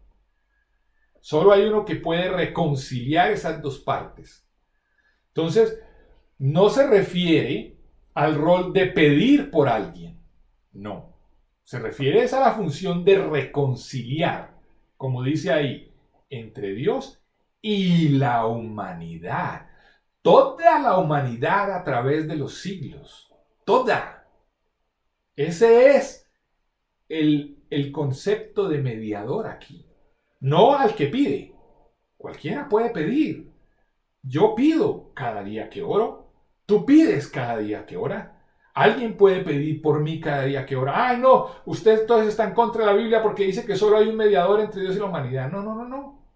A: Solo hay uno que puede reconciliar esas dos partes. Entonces, no se refiere al rol de pedir por alguien. No. Se refiere a la función de reconciliar, como dice ahí, entre Dios y la humanidad. Toda la humanidad a través de los siglos. Toda. Ese es el concepto de mediador aquí. no al que pide. Cualquiera puede pedir. Yo pido cada día que oro. Tú pides cada día que ora. Alguien puede pedir por mí cada día que ora. Ay, no, usted entonces está en contra de la Biblia porque dice que solo hay un mediador entre Dios y la humanidad. No, no, no, no.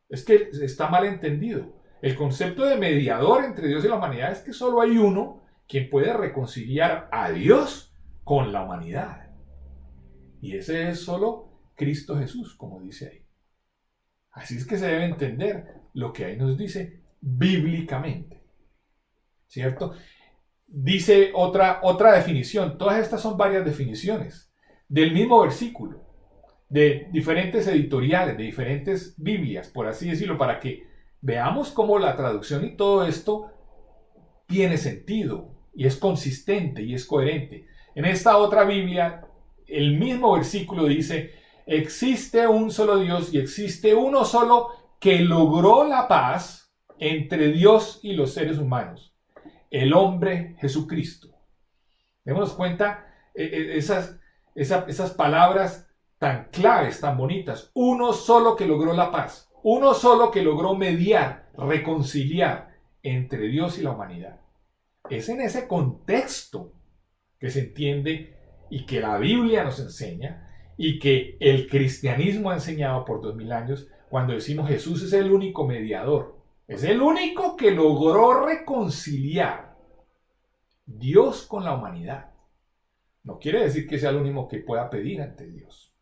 A: Es que está mal entendido. El concepto de mediador entre Dios y la humanidad es que solo hay uno quien puede reconciliar a Dios con la humanidad. Y ese es solo Cristo Jesús, como dice ahí. Así es que se debe entender lo que ahí nos dice bíblicamente. ¿Cierto? Dice otra definición. Todas estas son varias definiciones del mismo versículo, de diferentes editoriales, de diferentes Biblias, por así decirlo, para que veamos cómo la traducción y todo esto tiene sentido y es consistente y es coherente. En esta otra Biblia, el mismo versículo dice: existe un solo Dios y existe uno solo que logró la paz entre Dios y los seres humanos, el hombre Jesucristo. Démonos cuenta esas palabras tan claves, tan bonitas. Uno solo que logró la paz, uno solo que logró mediar, reconciliar entre Dios y la humanidad. Es en ese contexto que se entiende y que la Biblia nos enseña y que el cristianismo ha enseñado por 2000 años cuando decimos Jesús es el único mediador. Es el único que logró reconciliar Dios con la humanidad. No quiere decir que sea el único que pueda pedir ante Dios.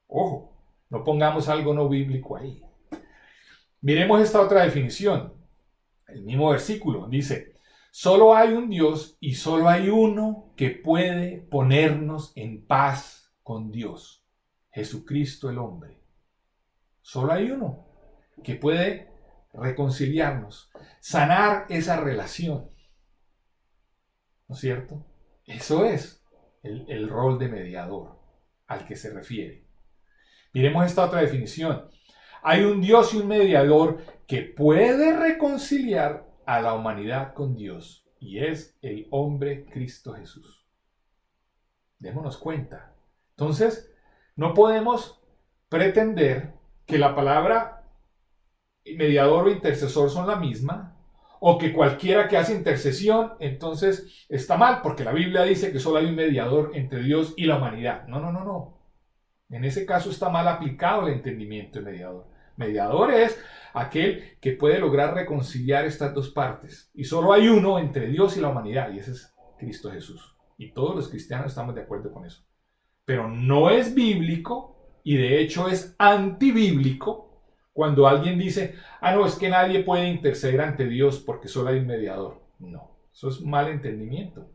A: Ojo, no pongamos algo no bíblico ahí. Miremos esta otra definición. El mismo versículo dice: solo hay un Dios y solo hay uno que puede ponernos en paz con Dios, Jesucristo el hombre. Solo hay uno que puede reconciliarnos, sanar esa relación. ¿No es cierto? Eso es el rol de mediador al que se refiere. Miremos esta otra definición. Hay un Dios y un mediador que puede reconciliar a la humanidad con Dios, y es el hombre Cristo Jesús. Démonos cuenta. Entonces, no podemos pretender que la palabra mediador o intercesor son la misma, o que cualquiera que hace intercesión entonces está mal, porque la Biblia dice que solo hay un mediador entre Dios y la humanidad. No, no, no, no. En ese caso está mal aplicado el entendimiento de mediador. Mediador es aquel que puede lograr reconciliar estas dos partes. Y solo hay uno entre Dios y la humanidad, y ese es Cristo Jesús. Y todos los cristianos estamos de acuerdo con eso. Pero no es bíblico, y de hecho es antibíblico, cuando alguien dice: ah, no, es que nadie puede interceder ante Dios porque solo hay un mediador. No, eso es mal entendimiento.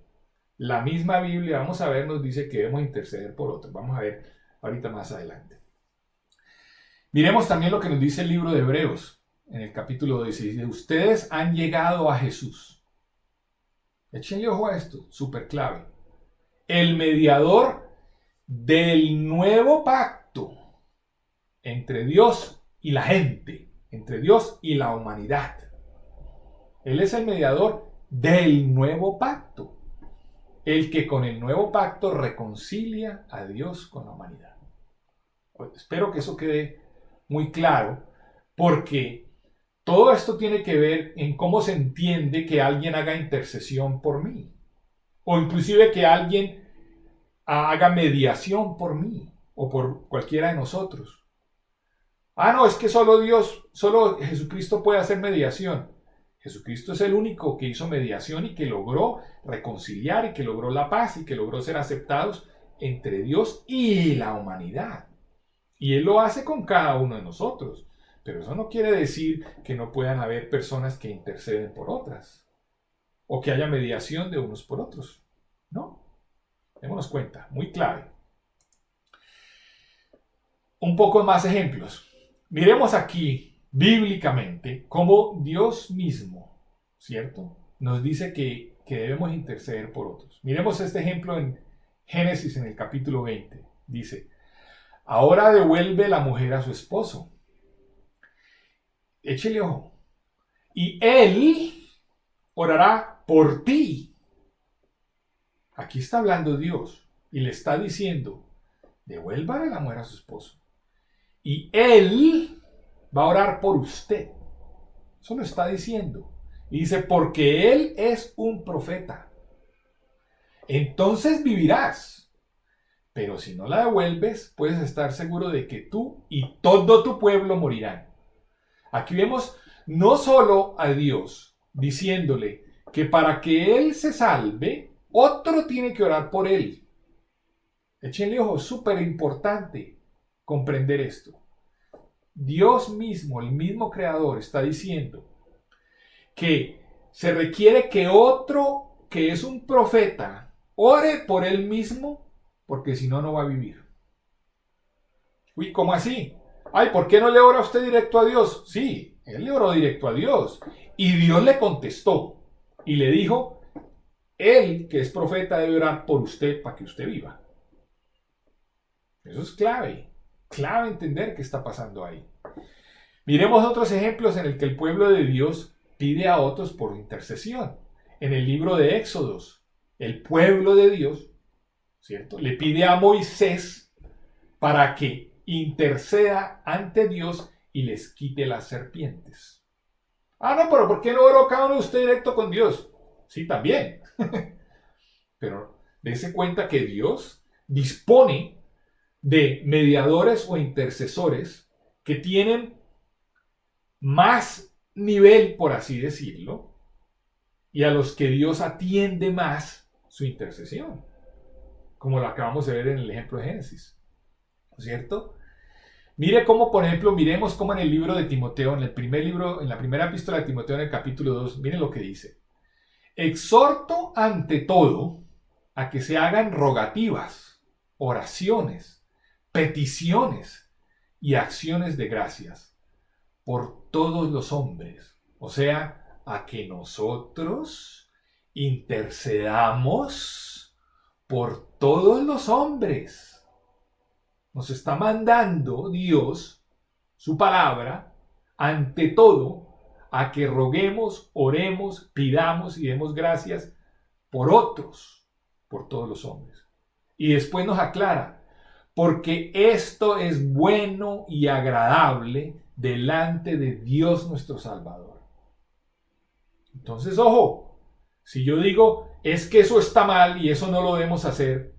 A: La misma Biblia, vamos a ver, nos dice que debemos interceder por otros. Vamos a ver ahorita más adelante. Miremos también lo que nos dice el libro de Hebreos, en el capítulo 16. Ustedes han llegado a Jesús. Échenle ojo a esto, súper clave. El mediador del nuevo pacto entre Dios y la gente, entre Dios y la humanidad. Él es el mediador del nuevo pacto, el que con el nuevo pacto reconcilia a Dios con la humanidad. Espero que eso quede muy claro, porque todo esto tiene que ver en cómo se entiende que alguien haga intercesión por mí, o inclusive que alguien haga mediación por mí, o por cualquiera de nosotros. Ah, no, es que solo Dios, solo Jesucristo puede hacer mediación. Jesucristo es el único que hizo mediación y que logró reconciliar y que logró la paz y que logró ser aceptados entre Dios y la humanidad. Y Él lo hace con cada uno de nosotros. Pero eso no quiere decir que no puedan haber personas que interceden por otras o que haya mediación de unos por otros. No. Démonos cuenta, muy clave. Un poco más ejemplos. Miremos aquí, bíblicamente, cómo Dios mismo, ¿cierto?, nos dice que debemos interceder por otros. Miremos este ejemplo en Génesis, en el capítulo 20. Dice: ahora devuelve la mujer a su esposo. Échele ojo. Y él orará por ti. Aquí está hablando Dios y le está diciendo: devuélvale la mujer a su esposo. y Él va a orar por usted. Eso lo está diciendo. Y dice, porque Él es un profeta. Entonces vivirás. Pero si no la devuelves, puedes estar seguro de que tú y todo tu pueblo morirán. Aquí vemos no solo a Dios diciéndole que para que Él se salve, otro tiene que orar por Él. Échenle ojo, súper importante comprender esto. Dios mismo, el mismo Creador, está diciendo que se requiere que otro que es un profeta ore por él mismo, porque si no, no va a vivir. Uy, ¿cómo así? Ay, ¿por qué no le ora usted directo a Dios? Sí, él le oró directo a Dios. Y Dios le contestó y le dijo, él que es profeta debe orar por usted para que usted viva. Eso es clave entender qué está pasando ahí. Miremos otros ejemplos en el que el pueblo de Dios pide a otros por intercesión. En el libro de Éxodos, el pueblo de Dios, ¿cierto?, le pide a Moisés para que interceda ante Dios y les quite las serpientes. Ah, no, pero ¿por qué no oró cada uno de ustedes directo con Dios? Sí, también. Pero dése cuenta que Dios dispone de mediadores o intercesores que tienen más nivel, por así decirlo, y a los que Dios atiende más su intercesión, como lo acabamos de ver en el ejemplo de Génesis, ¿no es cierto? Mire cómo, por ejemplo, miremos cómo en el libro de Timoteo, en el primer libro, en la primera epístola de Timoteo, en el capítulo 2, miren lo que dice. Exhorto ante todo a que se hagan rogativas, oraciones, peticiones y acciones de gracias por todos los hombres. O sea, a que nosotros intercedamos por todos los hombres. Nos está mandando Dios, su palabra, ante todo, a que roguemos, oremos, pidamos y demos gracias por otros, por todos los hombres. Y después nos aclara, porque esto es bueno y agradable delante de Dios nuestro Salvador. Entonces, ojo, si yo digo, es que eso está mal y eso no lo debemos hacer,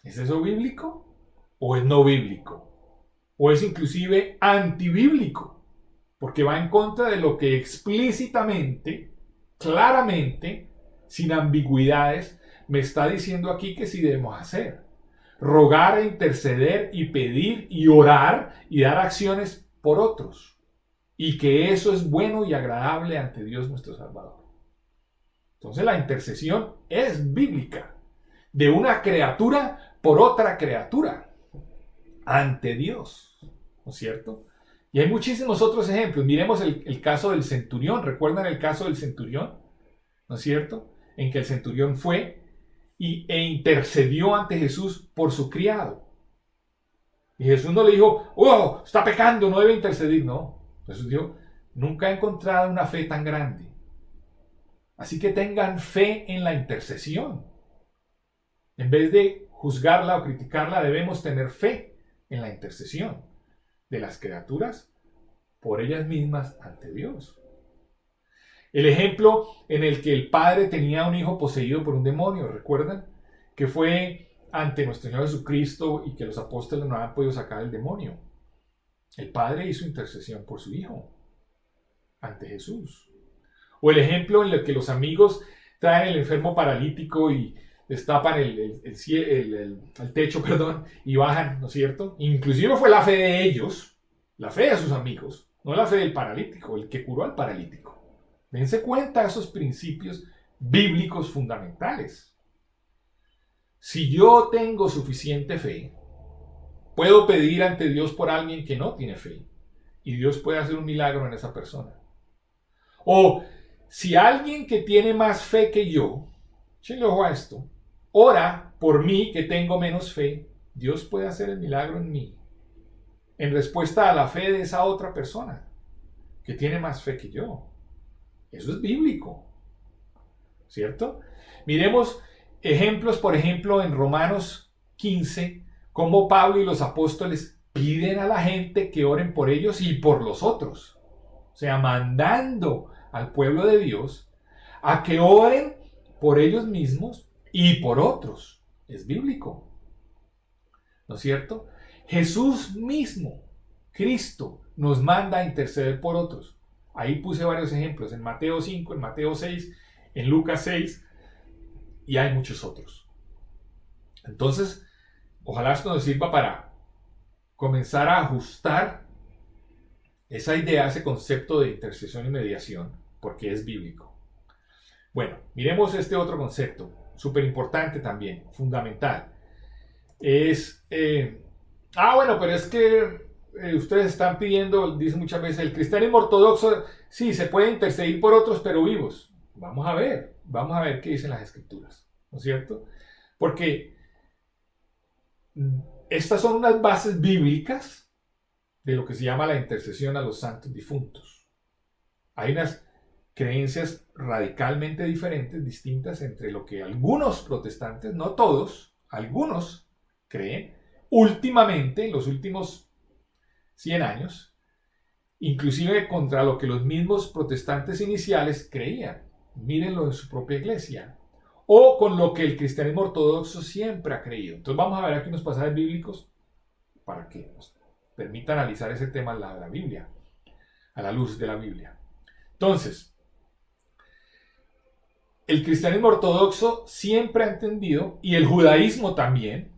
A: ¿es eso bíblico o es no bíblico? O es inclusive antibíblico, porque va en contra de lo que explícitamente, claramente, sin ambigüedades, me está diciendo aquí que sí debemos hacer. Rogar e interceder y pedir y orar y dar acciones por otros. Y que eso es bueno y agradable ante Dios nuestro Salvador. Entonces la intercesión es bíblica. De una criatura por otra criatura. Ante Dios. ¿No es cierto? Y hay muchísimos otros ejemplos. Miremos el caso del centurión. ¿Recuerdan el caso del centurión? ¿No es cierto? En que el centurión fue e intercedió ante Jesús por su criado. Y Jesús no le dijo, oh, está pecando, no debe interceder. No. Jesús dijo, nunca he encontrado una fe tan grande. Así que tengan fe en la intercesión. En vez de juzgarla o criticarla, debemos tener fe en la intercesión de las criaturas por ellas mismas ante Dios. El ejemplo en el que el padre tenía un hijo poseído por un demonio, ¿recuerdan? Que fue ante nuestro Señor Jesucristo y que los apóstoles no habían podido sacar el demonio. El padre hizo intercesión por su hijo ante Jesús. O el ejemplo en el que los amigos traen el enfermo paralítico y destapan el techo, y bajan, ¿no es cierto? Inclusive fue la fe de ellos, la fe de sus amigos, no la fe del paralítico, el que curó al paralítico. Dense cuenta de esos principios bíblicos fundamentales. Si yo tengo suficiente fe, puedo pedir ante Dios por alguien que no tiene fe, y Dios puede hacer un milagro en esa persona. O si alguien que tiene más fe que yo, échenle ojo a esto, ora por mí que tengo menos fe, Dios puede hacer el milagro en mí, en respuesta a la fe de esa otra persona que tiene más fe que yo. Eso es bíblico, ¿cierto? Miremos ejemplos, por ejemplo, en Romanos 15, cómo Pablo y los apóstoles piden a la gente que oren por ellos y por los otros. O sea, mandando al pueblo de Dios a que oren por ellos mismos y por otros. Es bíblico, ¿no es cierto? Jesús mismo, Cristo, nos manda a interceder por otros. Ahí puse varios ejemplos, en Mateo 5, en Mateo 6, en Lucas 6, y hay muchos otros. Entonces, ojalá esto nos sirva para comenzar a ajustar esa idea, ese concepto de intercesión y mediación, porque es bíblico. Bueno, miremos este otro concepto, súper importante también, fundamental. Es, bueno, pero es que ustedes están pidiendo, dicen muchas veces, el cristianismo ortodoxo, sí, se puede interceder por otros, pero vivos. Vamos a ver qué dicen las escrituras, ¿no es cierto? Porque estas son unas bases bíblicas de lo que se llama la intercesión a los santos difuntos. Hay unas creencias radicalmente diferentes, distintas entre lo que algunos protestantes, no todos, algunos creen, últimamente, en los últimos 100 años, inclusive contra lo que los mismos protestantes iniciales creían. Mírenlo en su propia iglesia. O con lo que el cristianismo ortodoxo siempre ha creído. Entonces vamos a ver aquí unos pasajes bíblicos para que nos permita analizar ese tema de la Biblia, a la luz de la Biblia. Entonces, el cristianismo ortodoxo siempre ha entendido, y el judaísmo también,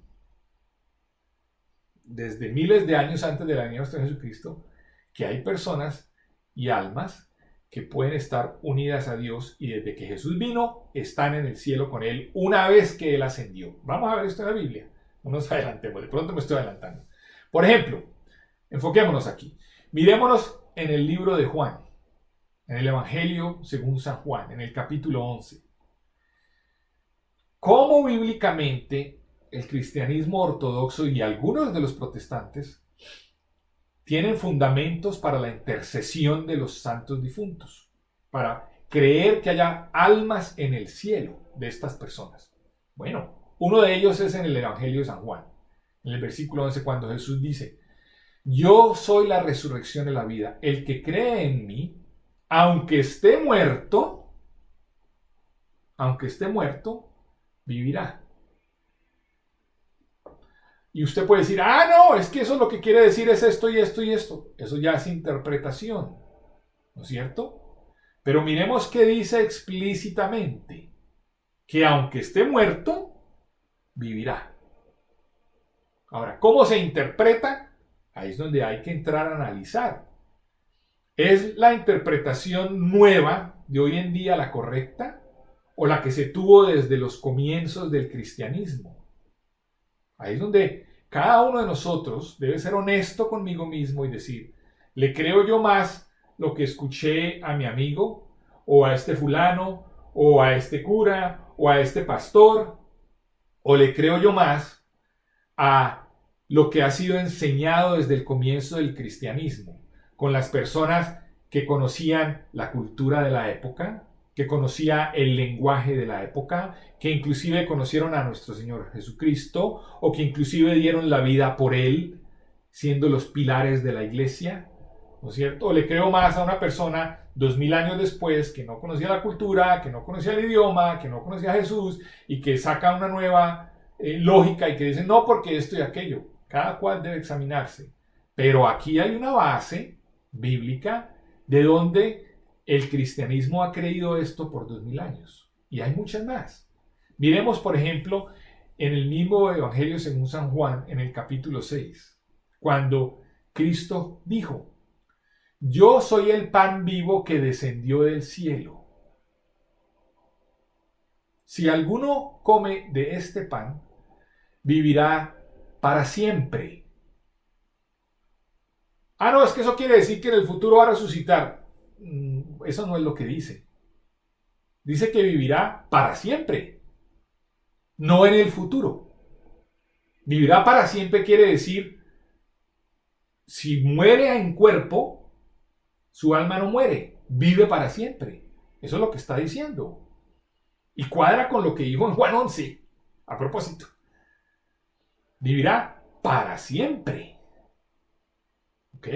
A: desde miles de años antes de la venida de nuestro Jesucristo, que hay personas y almas que pueden estar unidas a Dios y desde que Jesús vino están en el cielo con Él una vez que Él ascendió. Vamos a ver esto en la Biblia. No nos adelantemos, de pronto me estoy adelantando. Por ejemplo, enfoquémonos aquí. Mirémonos en el libro de Juan, en el Evangelio según San Juan, en el capítulo 11. ¿Cómo bíblicamente el cristianismo ortodoxo y algunos de los protestantes tienen fundamentos para la intercesión de los santos difuntos, para creer que haya almas en el cielo de estas personas? Bueno, uno de ellos es en el Evangelio de San Juan, en el versículo 11, cuando Jesús dice: yo soy la resurrección y la vida. El que cree en mí, aunque esté muerto, vivirá. Y usted puede decir, no, es que eso lo que quiere decir es esto y esto y esto. Eso ya es interpretación, ¿no es cierto? Pero miremos qué dice explícitamente: que aunque esté muerto, vivirá. Ahora, ¿cómo se interpreta? Ahí es donde hay que entrar a analizar. ¿Es la interpretación nueva de hoy en día la correcta o la que se tuvo desde los comienzos del cristianismo? Ahí es donde cada uno de nosotros debe ser honesto conmigo mismo y decir, ¿le creo yo más lo que escuché a mi amigo, o a este fulano, o a este cura, o a este pastor? ¿O le creo yo más a lo que ha sido enseñado desde el comienzo del cristianismo, con las personas que conocían la cultura de la época, que conocía el lenguaje de la época, que inclusive conocieron a nuestro Señor Jesucristo, o que inclusive dieron la vida por Él, siendo los pilares de la iglesia? ¿No es cierto? ¿O le creo más a una persona 2000 años después que no conocía la cultura, que no conocía el idioma, que no conocía a Jesús y que saca una nueva lógica y que dice no porque esto y aquello? Cada cual debe examinarse. Pero aquí hay una base bíblica de donde el cristianismo ha creído esto por 2000 años. Y hay muchas más. Miremos, por ejemplo, en el mismo Evangelio según San Juan, en el capítulo 6, cuando Cristo dijo: yo soy el pan vivo que descendió del cielo. Si alguno come de este pan, vivirá para siempre. No, es que eso quiere decir que en el futuro va a resucitar. Eso no es lo que dice. Dice que vivirá para siempre, no en el futuro. Vivirá para siempre quiere decir, si muere en cuerpo, su alma no muere, vive para siempre. Eso es lo que está diciendo. Y cuadra con lo que dijo en Juan 11, a propósito. Vivirá para siempre. ¿Ok?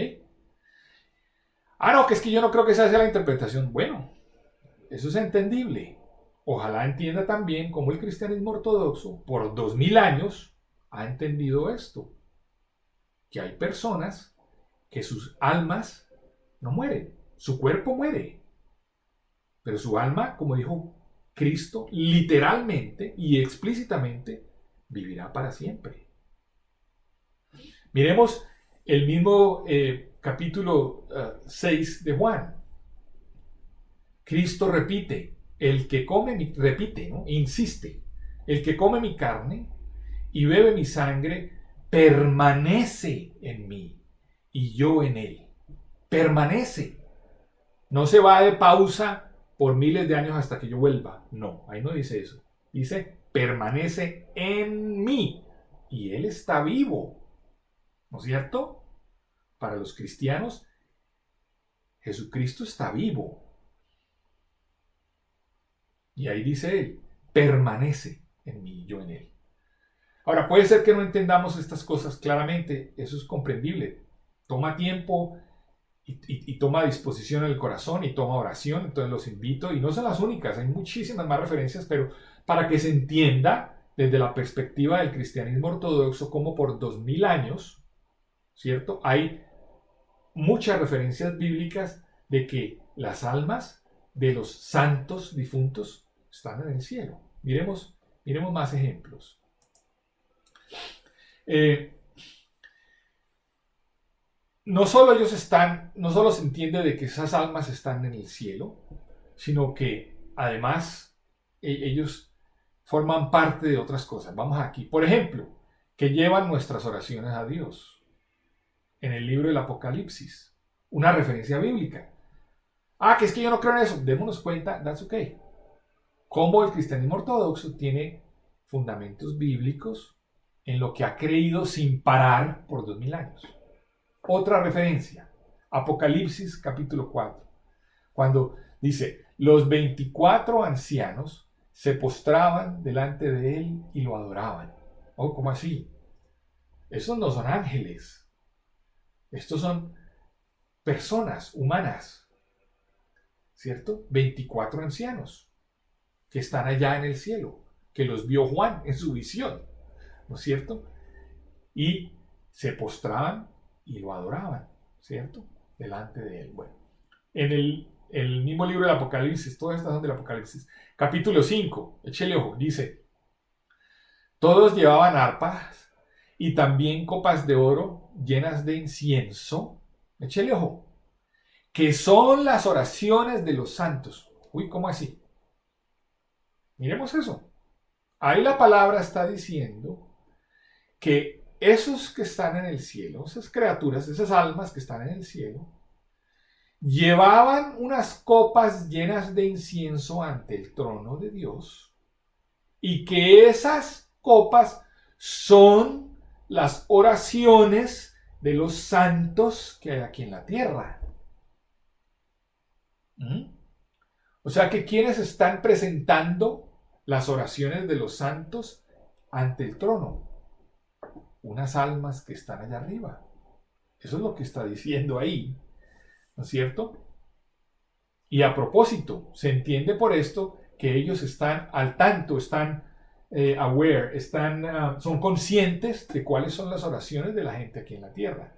A: No, que es que yo no creo que esa sea la interpretación. Bueno, eso es entendible. Ojalá entienda también cómo el cristianismo ortodoxo por 2000 años ha entendido esto. Que hay personas que sus almas no mueren. Su cuerpo muere. Pero su alma, como dijo Cristo, literalmente y explícitamente, vivirá para siempre. Miremos el mismo capítulo 6 de Juan. Cristo repite, el que come, repite, ¿no? Insiste, el que come mi carne y bebe mi sangre, permanece en mí y yo en él. Permanece. No se va de pausa por miles de años hasta que yo vuelva. No, ahí no dice eso. Dice, permanece en mí y él está vivo. ¿No es cierto? Para los cristianos, Jesucristo está vivo. Y ahí dice él, permanece en mí y yo en él. Ahora, puede ser que no entendamos estas cosas claramente, eso es comprendible. Toma tiempo y toma disposición en el corazón y toma oración, entonces los invito, y no son las únicas, hay muchísimas más referencias, pero para que se entienda desde la perspectiva del cristianismo ortodoxo, como por 2000 años, ¿cierto? Hay muchas referencias bíblicas de que las almas de los santos difuntos están en el cielo. Miremos más ejemplos. No solo no solo se entiende de que esas almas están en el cielo, sino que además ellos forman parte de otras cosas. Vamos aquí, por ejemplo, que llevan nuestras oraciones a Dios. En el libro del Apocalipsis, una referencia bíblica. Que es que yo no creo en eso. Démonos cuenta, that's okay. Cómo el cristianismo ortodoxo tiene fundamentos bíblicos en lo que ha creído sin parar por 2000 años. Otra referencia, Apocalipsis capítulo 4, cuando dice, los 24 ancianos se postraban delante de él y lo adoraban. ¿Cómo así? Esos no son ángeles. Estos son personas humanas, ¿cierto? 24 ancianos que están allá en el cielo, que los vio Juan en su visión, ¿no es cierto? Y se postraban y lo adoraban, ¿cierto? Delante de él. Bueno, en el mismo libro del Apocalipsis, todas estas son del Apocalipsis, capítulo 5, échele ojo, dice, todos llevaban arpas y también copas de oro llenas de incienso, échele ojo, que son las oraciones de los santos. Uy, ¿cómo así? Miremos eso. Ahí la palabra está diciendo que esos que están en el cielo, esas criaturas, esas almas que están en el cielo, llevaban unas copas llenas de incienso ante el trono de Dios y que esas copas son las oraciones de los santos que hay aquí en la tierra. O sea que quienes están presentando las oraciones de los santos ante el trono, unas almas que están allá arriba. Eso es lo que está diciendo ahí, ¿no es cierto? Y a propósito, se entiende por esto que ellos están al tanto, están aware, son conscientes de cuáles son las oraciones de la gente aquí en la tierra.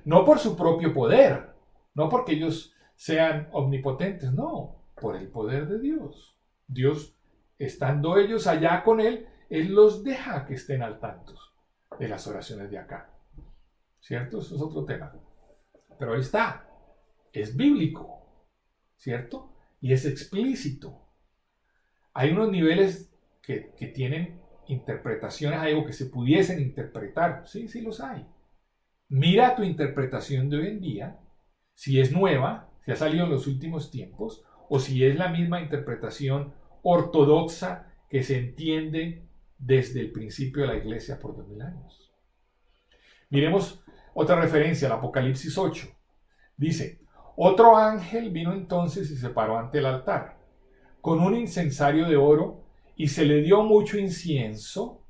A: No por su propio poder, no porque ellos sean omnipotentes, no, por el poder de Dios. Dios, estando ellos allá con Él los deja que estén al tanto de las oraciones de acá. ¿Cierto? Eso es otro tema. Pero ahí está. Es bíblico. ¿Cierto? Y es explícito. Hay unos niveles que tienen interpretaciones, algo que se pudiesen interpretar. Sí, sí los hay. Mira tu interpretación de hoy en día, si es nueva, si ha salido en los últimos tiempos, o si es la misma interpretación ortodoxa que se entiende desde el principio de la iglesia por 2000 años. Miremos otra referencia, el Apocalipsis 8. Dice, otro ángel vino entonces y se paró ante el altar, con un incensario de oro, y se le dio mucho incienso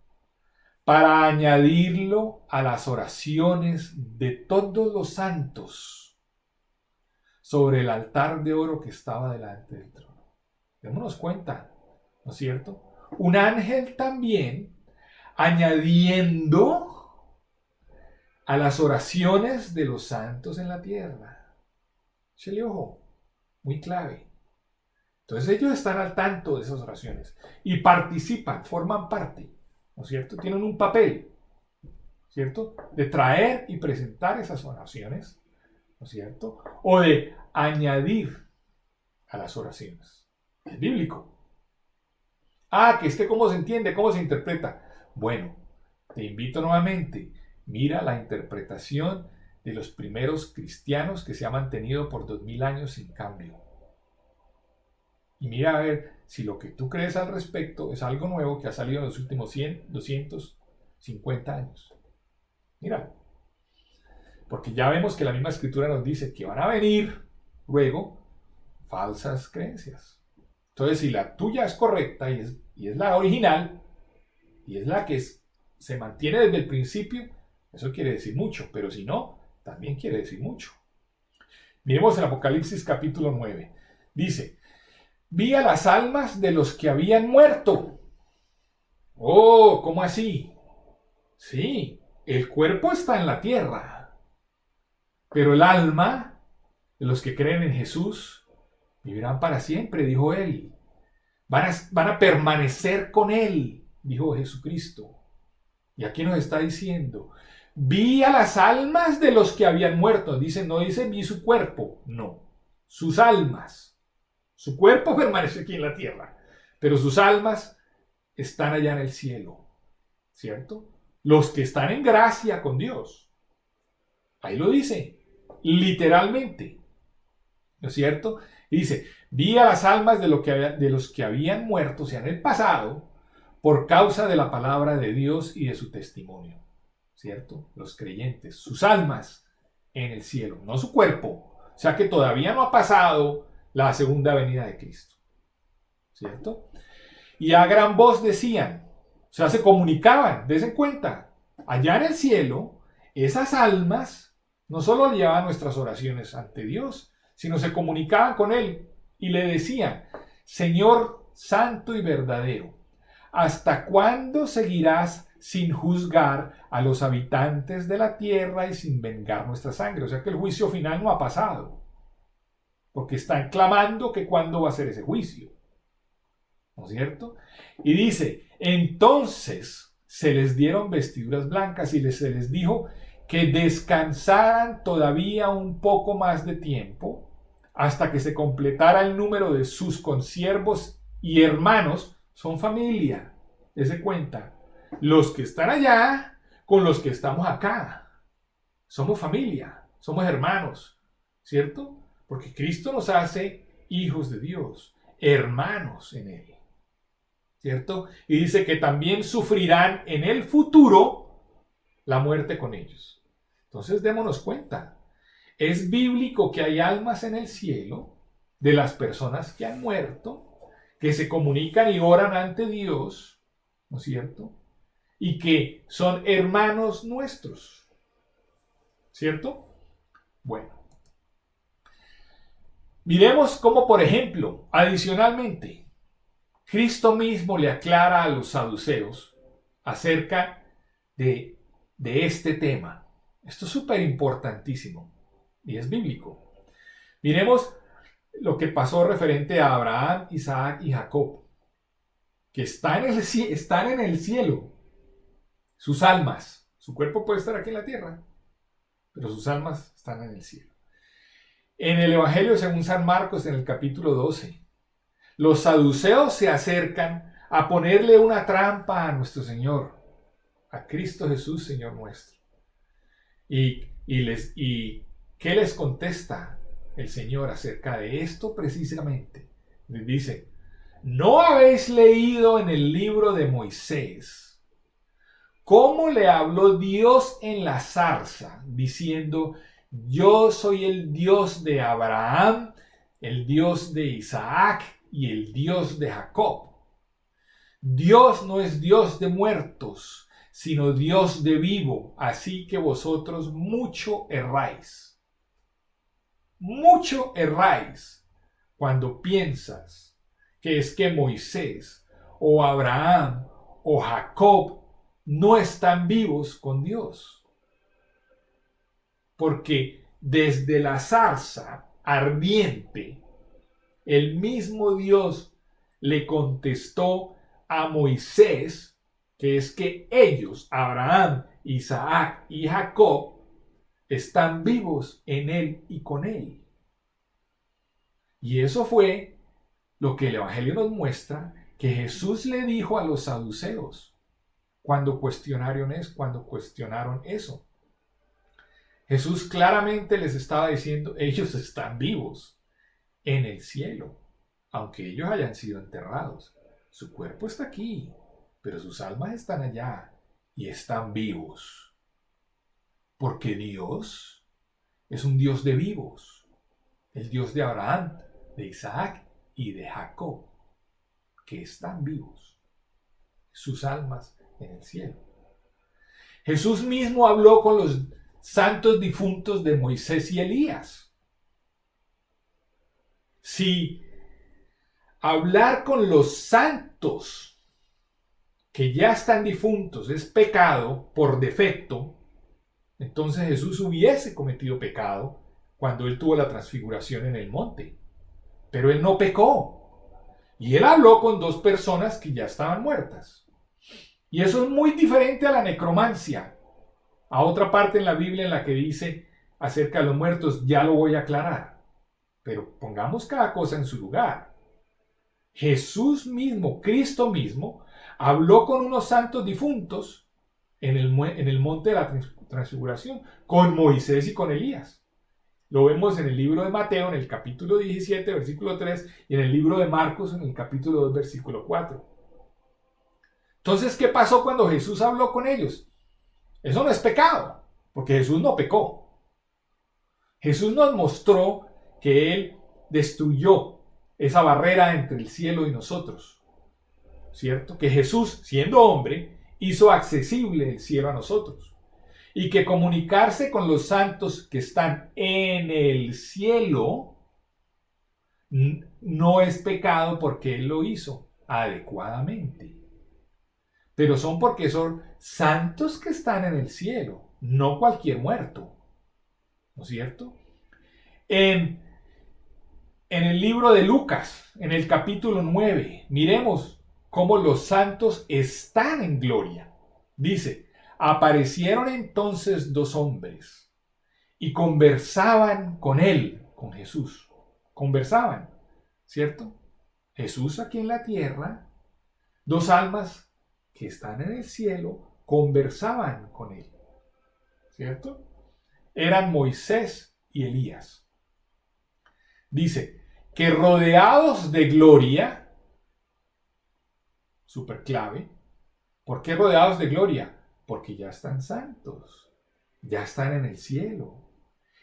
A: para añadirlo a las oraciones de todos los santos sobre el altar de oro que estaba delante del trono. Démonos cuenta, ¿no es cierto? Un ángel también añadiendo a las oraciones de los santos en la tierra. Échale ojo, muy clave. Entonces ellos están al tanto de esas oraciones y participan, forman parte, ¿no es cierto? Tienen un papel, ¿cierto? De traer y presentar esas oraciones, ¿no es cierto? O de añadir a las oraciones. Es bíblico. Que ¿cómo se entiende? ¿Cómo se interpreta? Bueno, te invito nuevamente. Mira la interpretación de los primeros cristianos que se ha mantenido por 2000 años sin cambio. Y mira a ver si lo que tú crees al respecto es algo nuevo que ha salido en los últimos 100, 250 años. Mira. Porque ya vemos que la misma escritura nos dice que van a venir luego falsas creencias. Entonces, si la tuya es correcta y es la original, y es la que se mantiene desde el principio, eso quiere decir mucho, pero si no, también quiere decir mucho. Miremos el Apocalipsis capítulo 9. Dice, vi a las almas de los que habían muerto. Oh, ¿cómo así? Sí, el cuerpo está en la tierra, pero el alma de los que creen en Jesús vivirán para siempre, dijo él. Van a permanecer con él, dijo Jesucristo. Y aquí nos está diciendo, vi a las almas de los que habían muerto. Dice, no dice vi su cuerpo, no, sus almas. Su cuerpo permanece aquí en la tierra, pero sus almas están allá en el cielo, ¿cierto? Los que están en gracia con Dios. Ahí lo dice, literalmente, ¿no es cierto? Y dice, vi a las almas de los que habían muerto, o sea, en el pasado, por causa de la palabra de Dios y de su testimonio, ¿cierto? Los creyentes, sus almas en el cielo, no su cuerpo. O sea que todavía no ha pasado la segunda venida de Cristo, ¿cierto? Y a gran voz decían, o sea, se comunicaban, dense cuenta, allá en el cielo, esas almas no solo llevaban nuestras oraciones ante Dios, sino se comunicaban con Él y le decían, Señor santo y verdadero, ¿hasta cuándo seguirás sin juzgar a los habitantes de la tierra y sin vengar nuestra sangre? O sea que el juicio final no ha pasado, porque están clamando que cuándo va a ser ese juicio, ¿no es cierto? Y dice, entonces se les dieron vestiduras blancas y se les dijo que descansaran todavía un poco más de tiempo hasta que se completara el número de sus consiervos y hermanos. Son familia, dése cuenta, los que están allá con los que estamos acá. Somos familia, somos hermanos, ¿cierto? Porque Cristo nos hace hijos de Dios, hermanos en Él, ¿cierto? Y dice que también sufrirán en el futuro la muerte con ellos. Entonces démonos cuenta, es bíblico que hay almas en el cielo de las personas que han muerto, que se comunican y oran ante Dios, ¿no es cierto? Y que son hermanos nuestros, ¿cierto? Bueno, miremos cómo, por ejemplo, adicionalmente, Cristo mismo le aclara a los saduceos acerca de este tema. Esto es súper importantísimo y es bíblico. Miremos lo que pasó referente a Abraham, Isaac y Jacob, que están en el cielo, sus almas. Su cuerpo puede estar aquí en la tierra, pero sus almas están en el cielo. En el Evangelio según San Marcos, en el capítulo 12, los saduceos se acercan a ponerle una trampa a nuestro Señor, a Cristo Jesús, Señor nuestro. ¿Y qué les contesta el Señor acerca de esto precisamente? Les dice, ¿no habéis leído en el libro de Moisés cómo le habló Dios en la zarza, diciendo, yo soy el Dios de Abraham, el Dios de Isaac y el Dios de Jacob? Dios no es Dios de muertos, sino Dios de vivo, así que vosotros mucho erráis. Mucho erráis cuando piensas que es que Moisés o Abraham o Jacob no están vivos con Dios. Porque desde la zarza ardiente, el mismo Dios le contestó a Moisés que es que ellos, Abraham, Isaac y Jacob, están vivos en él y con él. Y eso fue lo que el Evangelio nos muestra que Jesús le dijo a los saduceos cuando cuestionaron eso. Jesús claramente les estaba diciendo, ellos están vivos en el cielo, aunque ellos hayan sido enterrados. Su cuerpo está aquí, pero sus almas están allá y están vivos. Porque Dios es un Dios de vivos, el Dios de Abraham, de Isaac y de Jacob, que están vivos, sus almas en el cielo. Jesús mismo habló con los santos difuntos de Moisés y Elías. Si hablar con los santos que ya están difuntos es pecado por defecto, entonces Jesús hubiese cometido pecado cuando él tuvo la transfiguración en el monte. Pero él no pecó. Y él habló con dos personas que ya estaban muertas. Y eso es muy diferente a la necromancia. A otra parte en la Biblia en la que dice acerca de los muertos, ya lo voy a aclarar. Pero pongamos cada cosa en su lugar. Jesús mismo, Cristo mismo, habló con unos santos difuntos en el monte de la transfiguración, con Moisés y con Elías. Lo vemos en el libro de Mateo, en el capítulo 17, versículo 3, y en el libro de Marcos, en el capítulo 2, versículo 4. Entonces, ¿qué pasó cuando Jesús habló con ellos? Eso no es pecado, porque Jesús no pecó. Jesús nos mostró que Él destruyó esa barrera entre el cielo y nosotros, ¿cierto? Que Jesús, siendo hombre, hizo accesible el cielo a nosotros. Y que comunicarse con los santos que están en el cielo no es pecado porque Él lo hizo adecuadamente. Pero son porque son santos que están en el cielo, no cualquier muerto. ¿No es cierto? En el libro de Lucas, en el capítulo 9, miremos cómo los santos están en gloria. Dice, aparecieron entonces dos hombres y conversaban con él, con Jesús. Conversaban, ¿cierto? Jesús aquí en la tierra, dos almas que están en el cielo, conversaban con él, ¿cierto? Eran Moisés y Elías. Dice que rodeados de gloria, súper clave. ¿Por qué rodeados de gloria? Porque ya están santos, ya están en el cielo.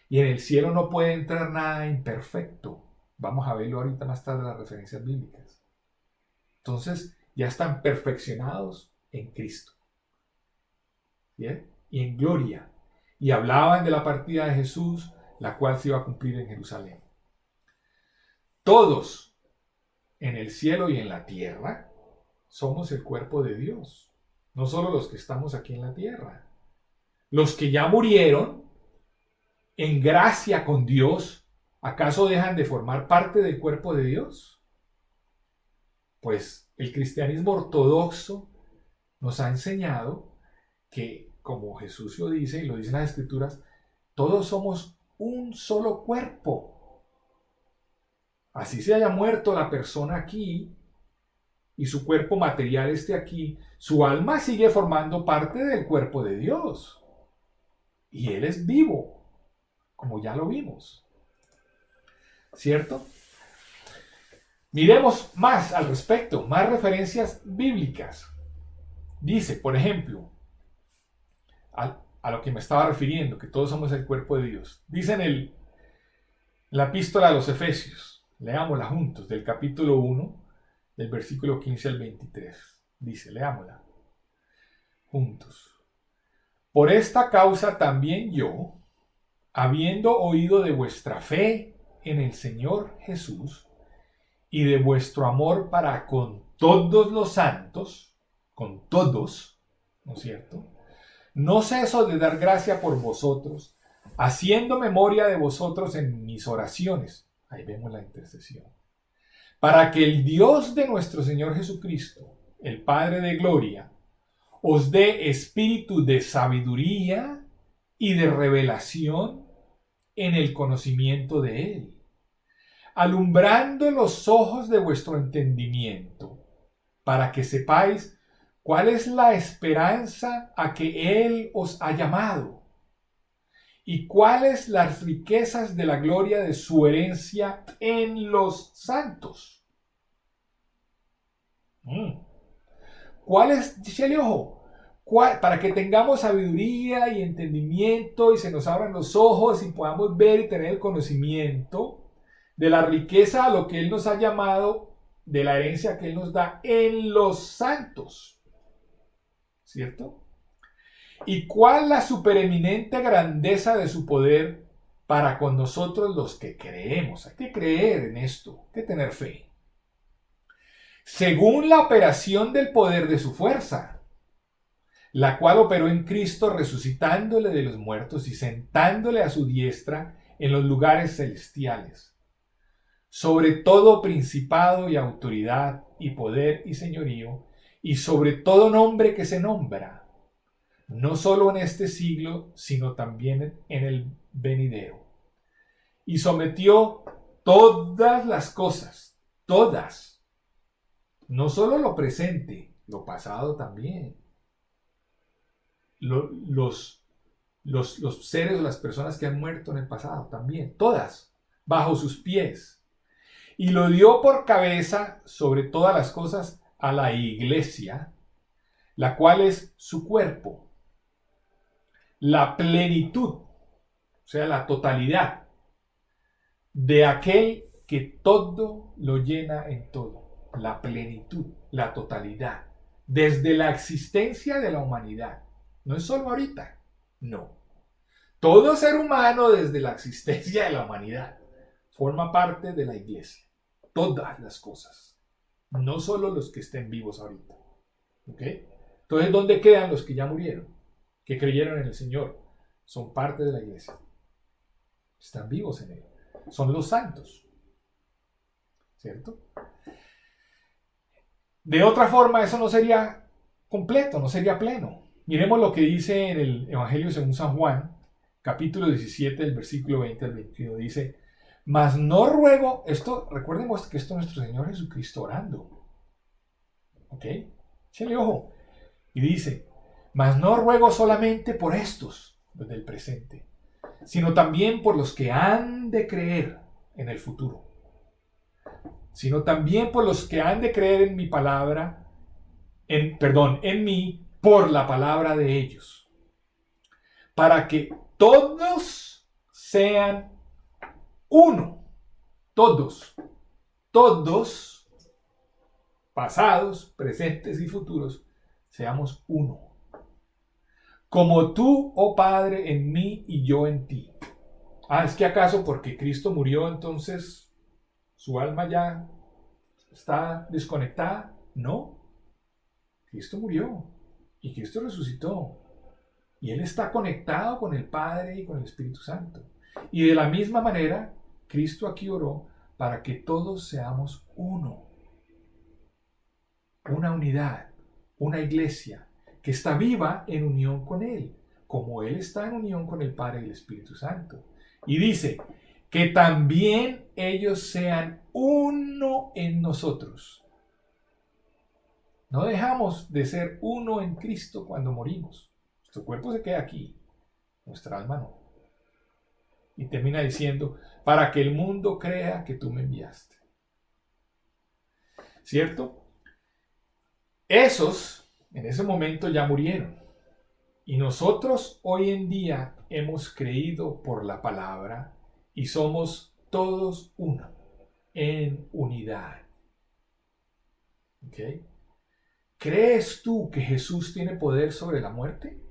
A: Y en el cielo no puede entrar nada imperfecto. Vamos a verlo ahorita más tarde en las referencias bíblicas. Entonces, ya están perfeccionados en Cristo. ¿Bien? Y en gloria. Y hablaban de la partida de Jesús, la cual se iba a cumplir en Jerusalén. Todos, en el cielo y en la tierra, somos el cuerpo de Dios. No solo los que estamos aquí en la tierra. Los que ya murieron en gracia con Dios, ¿acaso dejan de formar parte del cuerpo de Dios? Pues el cristianismo ortodoxo nos ha enseñado que, como Jesús lo dice y lo dicen las Escrituras, todos somos un solo cuerpo. Así se haya muerto la persona aquí y su cuerpo material esté aquí, su alma sigue formando parte del cuerpo de Dios. Y Él es vivo, como ya lo vimos. ¿Cierto? Miremos más al respecto, más referencias bíblicas. Dice, por ejemplo, a lo que me estaba refiriendo, que todos somos el cuerpo de Dios. Dice en la epístola a los Efesios, leámosla juntos, del capítulo 1, del versículo 15 al 23. Dice, leámosla. juntos. Por esta causa también yo, habiendo oído de vuestra fe en el Señor Jesús y de vuestro amor para con todos los santos, con todos, ¿no es cierto? No ceso de dar gracia por vosotros, haciendo memoria de vosotros en mis oraciones. Ahí vemos la intercesión. Para que el Dios de nuestro Señor Jesucristo, el Padre de gloria, os dé espíritu de sabiduría y de revelación en el conocimiento de Él, alumbrando los ojos de vuestro entendimiento, para que sepáis cuál es la esperanza a que Él os ha llamado, y cuáles las riquezas de la gloria de su herencia en los santos. ¿Cuál es, dígale ojo? Para que tengamos sabiduría y entendimiento y se nos abran los ojos y podamos ver y tener el conocimiento de la riqueza a lo que Él nos ha llamado, de la herencia que Él nos da en los santos. ¿Cierto? ¿Y cuál la supereminente grandeza de su poder para con nosotros los que creemos? Hay que creer en esto, hay que tener fe. Según la operación del poder de su fuerza, la cual operó en Cristo resucitándole de los muertos y sentándole a su diestra en los lugares celestiales, sobre todo principado y autoridad y poder y señorío, y sobre todo nombre que se nombra, no solo en este siglo, sino también en el venidero. Y sometió todas las cosas, todas, no solo lo presente, lo pasado también. Los seres o las personas que han muerto en el pasado también, todas, bajo sus pies. Y lo dio por cabeza sobre todas las cosas a la iglesia, la cual es su cuerpo, la plenitud, o sea, la totalidad de aquel que todo lo llena en todo. La plenitud, la totalidad, desde la existencia de la humanidad. No es solo ahorita, no. Todo ser humano desde la existencia de la humanidad forma parte de la iglesia. Todas las cosas, no solo los que estén vivos ahorita. ¿Ok? Entonces, ¿dónde quedan los que ya murieron? Que creyeron en el Señor. Son parte de la iglesia. Están vivos en Él. Son los santos. ¿Cierto? De otra forma, eso no sería completo, no sería pleno. Miremos lo que dice en el Evangelio según San Juan, capítulo 17, del versículo 20 al 21. Dice, mas no ruego, esto, recuerden que esto es nuestro Señor Jesucristo orando. ¿Ok? Échale ojo. Y dice, mas no ruego solamente por estos, los del presente, sino también por los que han de creer en el futuro. Sino también por los que han de creer en mi palabra, en mí, por la palabra de ellos. Para que todos sean uno. Todos, pasados, presentes y futuros, seamos uno. Como tú, oh Padre, en mí y yo en ti. ¿Es que acaso porque Cristo murió, entonces su alma ya está desconectada? No. Cristo murió y Cristo resucitó. Y Él está conectado con el Padre y con el Espíritu Santo. Y de la misma manera, Cristo aquí oró para que todos seamos uno. Una unidad, una iglesia que está viva en unión con Él, como Él está en unión con el Padre y el Espíritu Santo. Y dice, que también ellos sean uno en nosotros. No dejamos de ser uno en Cristo cuando morimos. Nuestro cuerpo se queda aquí, nuestra alma no. Y termina diciendo, para que el mundo crea que tú me enviaste. ¿Cierto? Esos, en ese momento ya murieron. Y nosotros hoy en día hemos creído por la palabra y somos todos uno, en unidad. ¿Ok? ¿Crees tú que Jesús tiene poder sobre la muerte?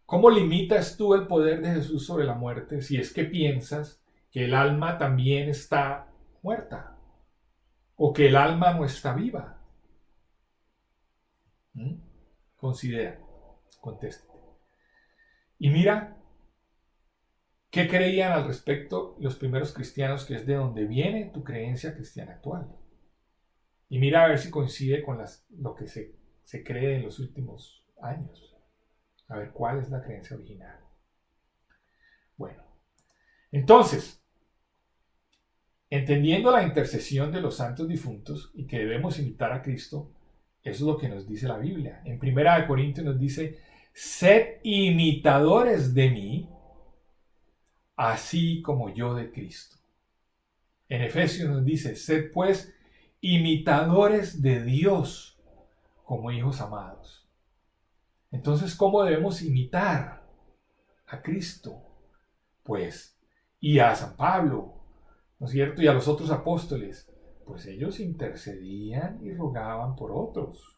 A: ¿Cómo limitas tú el poder de Jesús sobre la muerte si es que piensas que el alma también está muerta o que el alma no está viva? ¿Mm? Considera, contéstate. Y mira, ¿qué creían al respecto los primeros cristianos, que es de donde viene tu creencia cristiana actual? Y mira a ver si coincide con lo que se cree en los últimos años. A ver cuál es la creencia original. Bueno, entonces, entendiendo la intercesión de los santos difuntos y que debemos imitar a Cristo, eso es lo que nos dice la Biblia. En 1 Corintios nos dice, sed imitadores de mí, así como yo de Cristo. En Efesios nos dice, sed pues imitadores de Dios como hijos amados. Entonces, ¿cómo debemos imitar a Cristo? Pues, y a San Pablo, ¿no es cierto? Y a los otros apóstoles, pues ellos intercedían y rogaban por otros.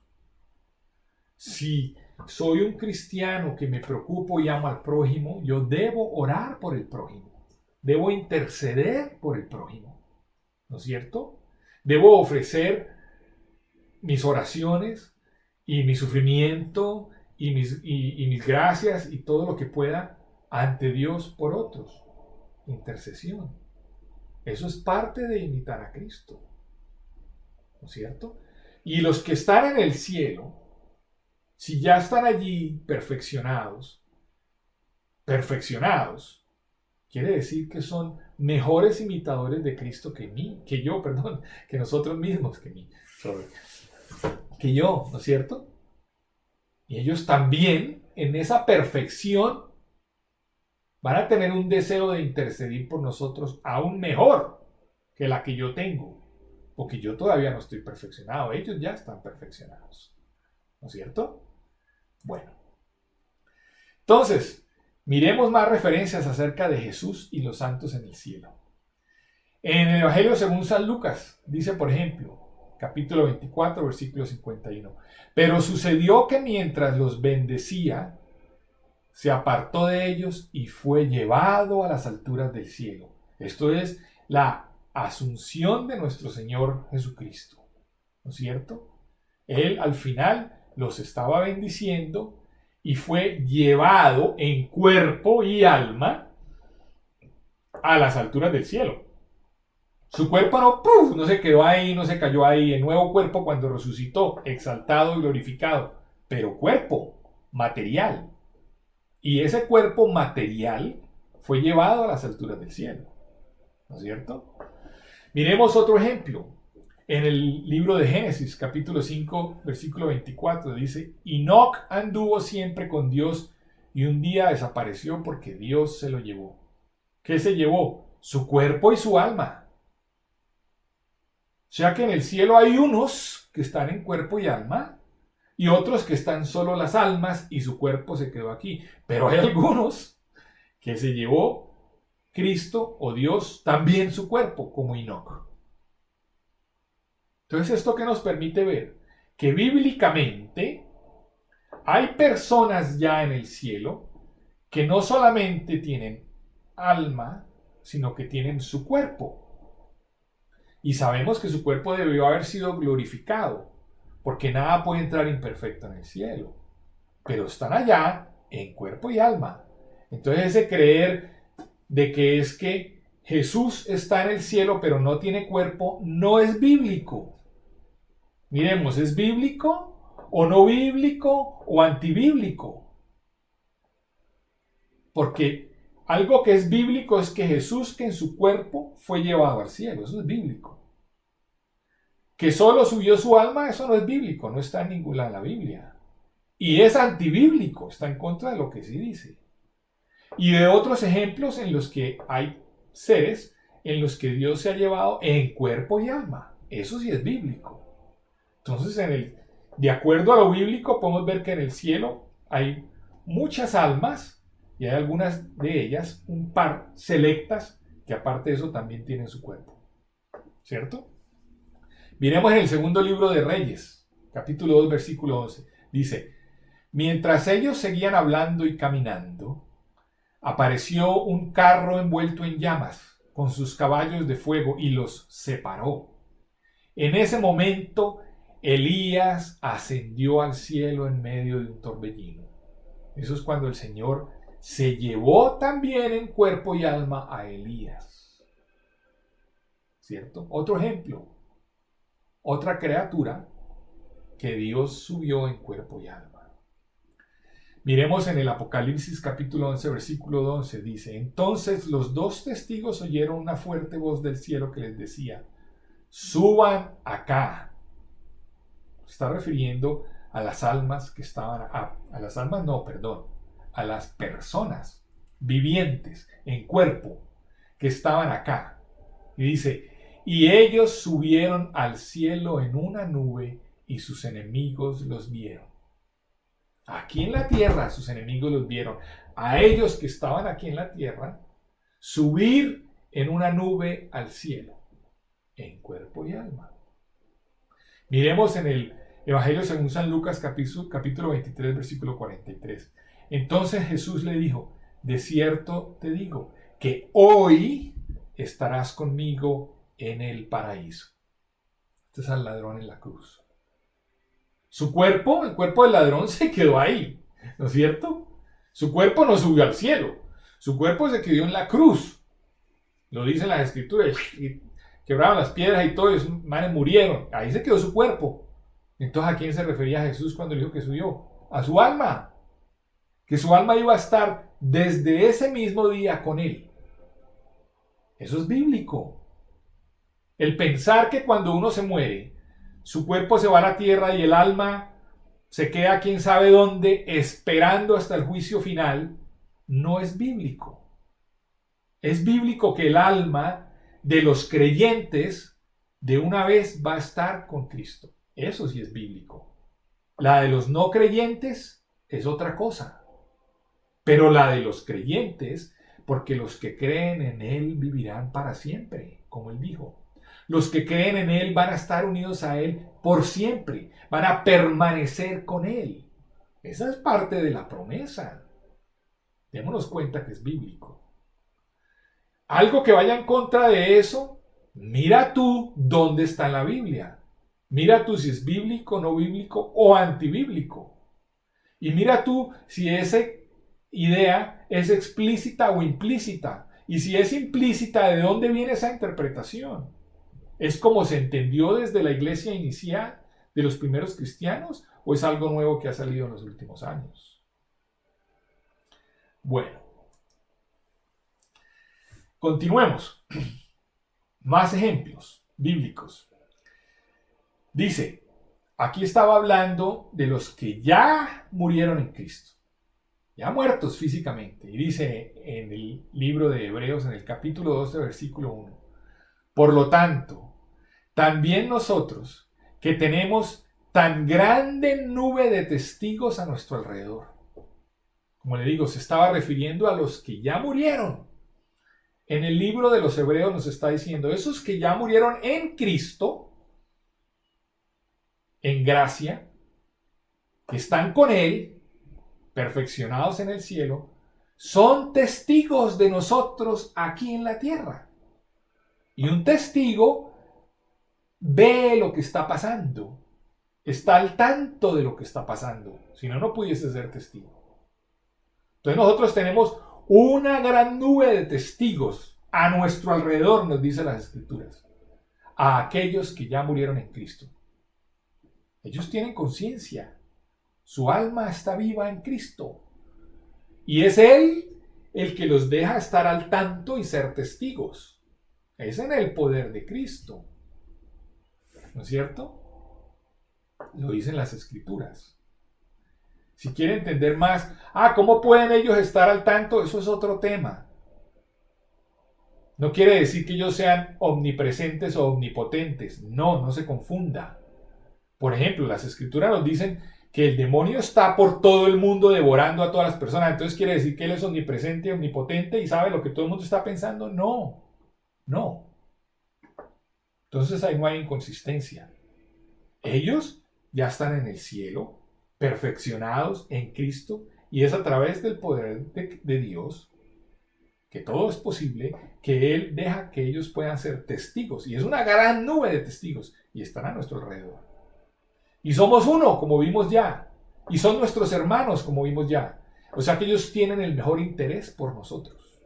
A: Si soy un cristiano que me preocupo y amo al prójimo, yo debo orar por el prójimo. Debo interceder por el prójimo, ¿no es cierto? Debo ofrecer mis oraciones y mi sufrimiento y mis gracias y todo lo que pueda ante Dios por otros. Intercesión. Eso es parte de imitar a Cristo, ¿no es cierto? Y los que están en el cielo, si ya están allí perfeccionados, quiere decir que son mejores imitadores de Cristo que nosotros mismos, que yo, ¿no es cierto? Y ellos también, en esa perfección, van a tener un deseo de interceder por nosotros aún mejor que la que yo tengo, porque yo todavía no estoy perfeccionado, ellos ya están perfeccionados, ¿no es cierto? Bueno, entonces, miremos más referencias acerca de Jesús y los santos en el cielo. En el Evangelio según San Lucas, dice por ejemplo, capítulo 24, versículo 51, pero sucedió que mientras los bendecía, se apartó de ellos y fue llevado a las alturas del cielo. Esto es la asunción de nuestro Señor Jesucristo, ¿no es cierto? Él al final los estaba bendiciendo y fue llevado en cuerpo y alma a las alturas del cielo. Su cuerpo no se quedó ahí, no se cayó ahí. El nuevo cuerpo cuando resucitó, exaltado y glorificado, pero cuerpo material. Y ese cuerpo material fue llevado a las alturas del cielo, ¿no es cierto? Miremos otro ejemplo. En el libro de Génesis, capítulo 5, versículo 24, dice, Enoc anduvo siempre con Dios y un día desapareció porque Dios se lo llevó. ¿Qué se llevó? Su cuerpo y su alma. O sea que en el cielo hay unos que están en cuerpo y alma y otros que están solo las almas y su cuerpo se quedó aquí. Pero hay algunos que se llevó Cristo o Dios también su cuerpo, como Enoc. Entonces, ¿esto qué nos permite ver? Que bíblicamente hay personas ya en el cielo que no solamente tienen alma, sino que tienen su cuerpo. Y sabemos que su cuerpo debió haber sido glorificado, porque nada puede entrar imperfecto en el cielo. Pero están allá en cuerpo y alma. Entonces ese creer de que es que Jesús está en el cielo pero no tiene cuerpo, no es bíblico. Miremos, ¿es bíblico o no bíblico o antibíblico? Porque algo que es bíblico es que Jesús, que en su cuerpo fue llevado al cielo, eso es bíblico. Que solo subió su alma, eso no es bíblico, no está en ninguna en la Biblia. Y es antibíblico, está en contra de lo que sí dice. Y de otros ejemplos en los que hay seres en los que Dios se ha llevado en cuerpo y alma. Eso sí es bíblico. Entonces, de acuerdo a lo bíblico, podemos ver que en el cielo hay muchas almas y hay algunas de ellas, un par selectas, que aparte de eso también tienen su cuerpo. ¿Cierto? Miremos en el segundo libro de Reyes, capítulo 2, versículo 11. Dice, mientras ellos seguían hablando y caminando, apareció un carro envuelto en llamas, con sus caballos de fuego, y los separó. En ese momento, Elías ascendió al cielo en medio de un torbellino. Eso es cuando el Señor se llevó también en cuerpo y alma a Elías. ¿Cierto? Otro ejemplo. Otra criatura que Dios subió en cuerpo y alma. Miremos en el Apocalipsis capítulo 11, versículo 11. Dice, entonces los dos testigos oyeron una fuerte voz del cielo que les decía, suban acá. Está refiriendo a las almas que estaban, a las almas no, perdón, a las personas vivientes en cuerpo que estaban acá. Y dice, y ellos subieron al cielo en una nube y sus enemigos los vieron. Aquí en la tierra sus enemigos los vieron. A ellos que estaban aquí en la tierra, subir en una nube al cielo, en cuerpo y alma. Miremos en el Evangelio según San Lucas capítulo 23, versículo 43. Entonces Jesús le dijo, de cierto te digo, que hoy estarás conmigo en el paraíso. Este es el ladrón en la cruz. Su cuerpo, el cuerpo del ladrón se quedó ahí, ¿no es cierto? Su cuerpo no subió al cielo. Su cuerpo se quedó en la cruz. Lo dicen las escrituras. Y quebraban las piedras y todo, y esos manes murieron. Ahí se quedó su cuerpo. Entonces, ¿a quién se refería Jesús cuando dijo que subió? A su alma. Que su alma iba a estar desde ese mismo día con él. Eso es bíblico. El pensar que cuando uno se muere, su cuerpo se va a la tierra y el alma se queda quién sabe dónde, esperando hasta el juicio final, no es bíblico. Es bíblico que el alma de los creyentes de una vez va a estar con Cristo. Eso sí es bíblico. La de los no creyentes es otra cosa. Pero la de los creyentes, porque los que creen en Él vivirán para siempre, como Él dijo. Los que creen en Él van a estar unidos a Él por siempre. Van a permanecer con Él. Esa es parte de la promesa. Démonos cuenta que es bíblico. Algo que vaya en contra de eso, mira tú dónde está en la Biblia. Mira tú si es bíblico, no bíblico o antibíblico. Y mira tú si esa idea es explícita o implícita. Y si es implícita, ¿de dónde viene esa interpretación? ¿Es como se entendió desde la iglesia inicial de los primeros cristianos o es algo nuevo que ha salido en los últimos años? Bueno, continuemos. Más ejemplos bíblicos. Dice, aquí estaba hablando de los que ya murieron en Cristo, ya muertos físicamente. Y dice en el libro de Hebreos, en el capítulo 12, versículo 1, por lo tanto, también nosotros, que tenemos tan grande nube de testigos a nuestro alrededor. Como le digo, se estaba refiriendo a los que ya murieron. En el libro de los Hebreos nos está diciendo, esos que ya murieron en Cristo, en gracia, que están con Él, perfeccionados en el cielo, son testigos de nosotros aquí en la tierra. Y un testigo ve lo que está pasando, está al tanto de lo que está pasando, si no, no pudiese ser testigo. Entonces nosotros tenemos una gran nube de testigos a nuestro alrededor, nos dicen las Escrituras, a aquellos que ya murieron en Cristo. Ellos tienen conciencia, su alma está viva en Cristo, y es Él el que los deja estar al tanto y ser testigos. Es en el poder de Cristo, ¿no es cierto? Lo dicen las Escrituras. Si quiere entender más, ¿cómo pueden ellos estar al tanto? Eso es otro tema. No quiere decir que ellos sean omnipresentes o omnipotentes. No, no se confunda. Por ejemplo, las Escrituras nos dicen que el demonio está por todo el mundo devorando a todas las personas. Entonces quiere decir que él es omnipresente, omnipotente y sabe lo que todo el mundo está pensando. No, no. Entonces ahí no hay inconsistencia. Ellos ya están en el cielo, perfeccionados en Cristo, y es a través del poder de Dios que todo es posible, que Él deja que ellos puedan ser testigos. Y es una gran nube de testigos, y están a nuestro alrededor. Y somos uno, como vimos ya. Y son nuestros hermanos, como vimos ya. O sea que ellos tienen el mejor interés por nosotros.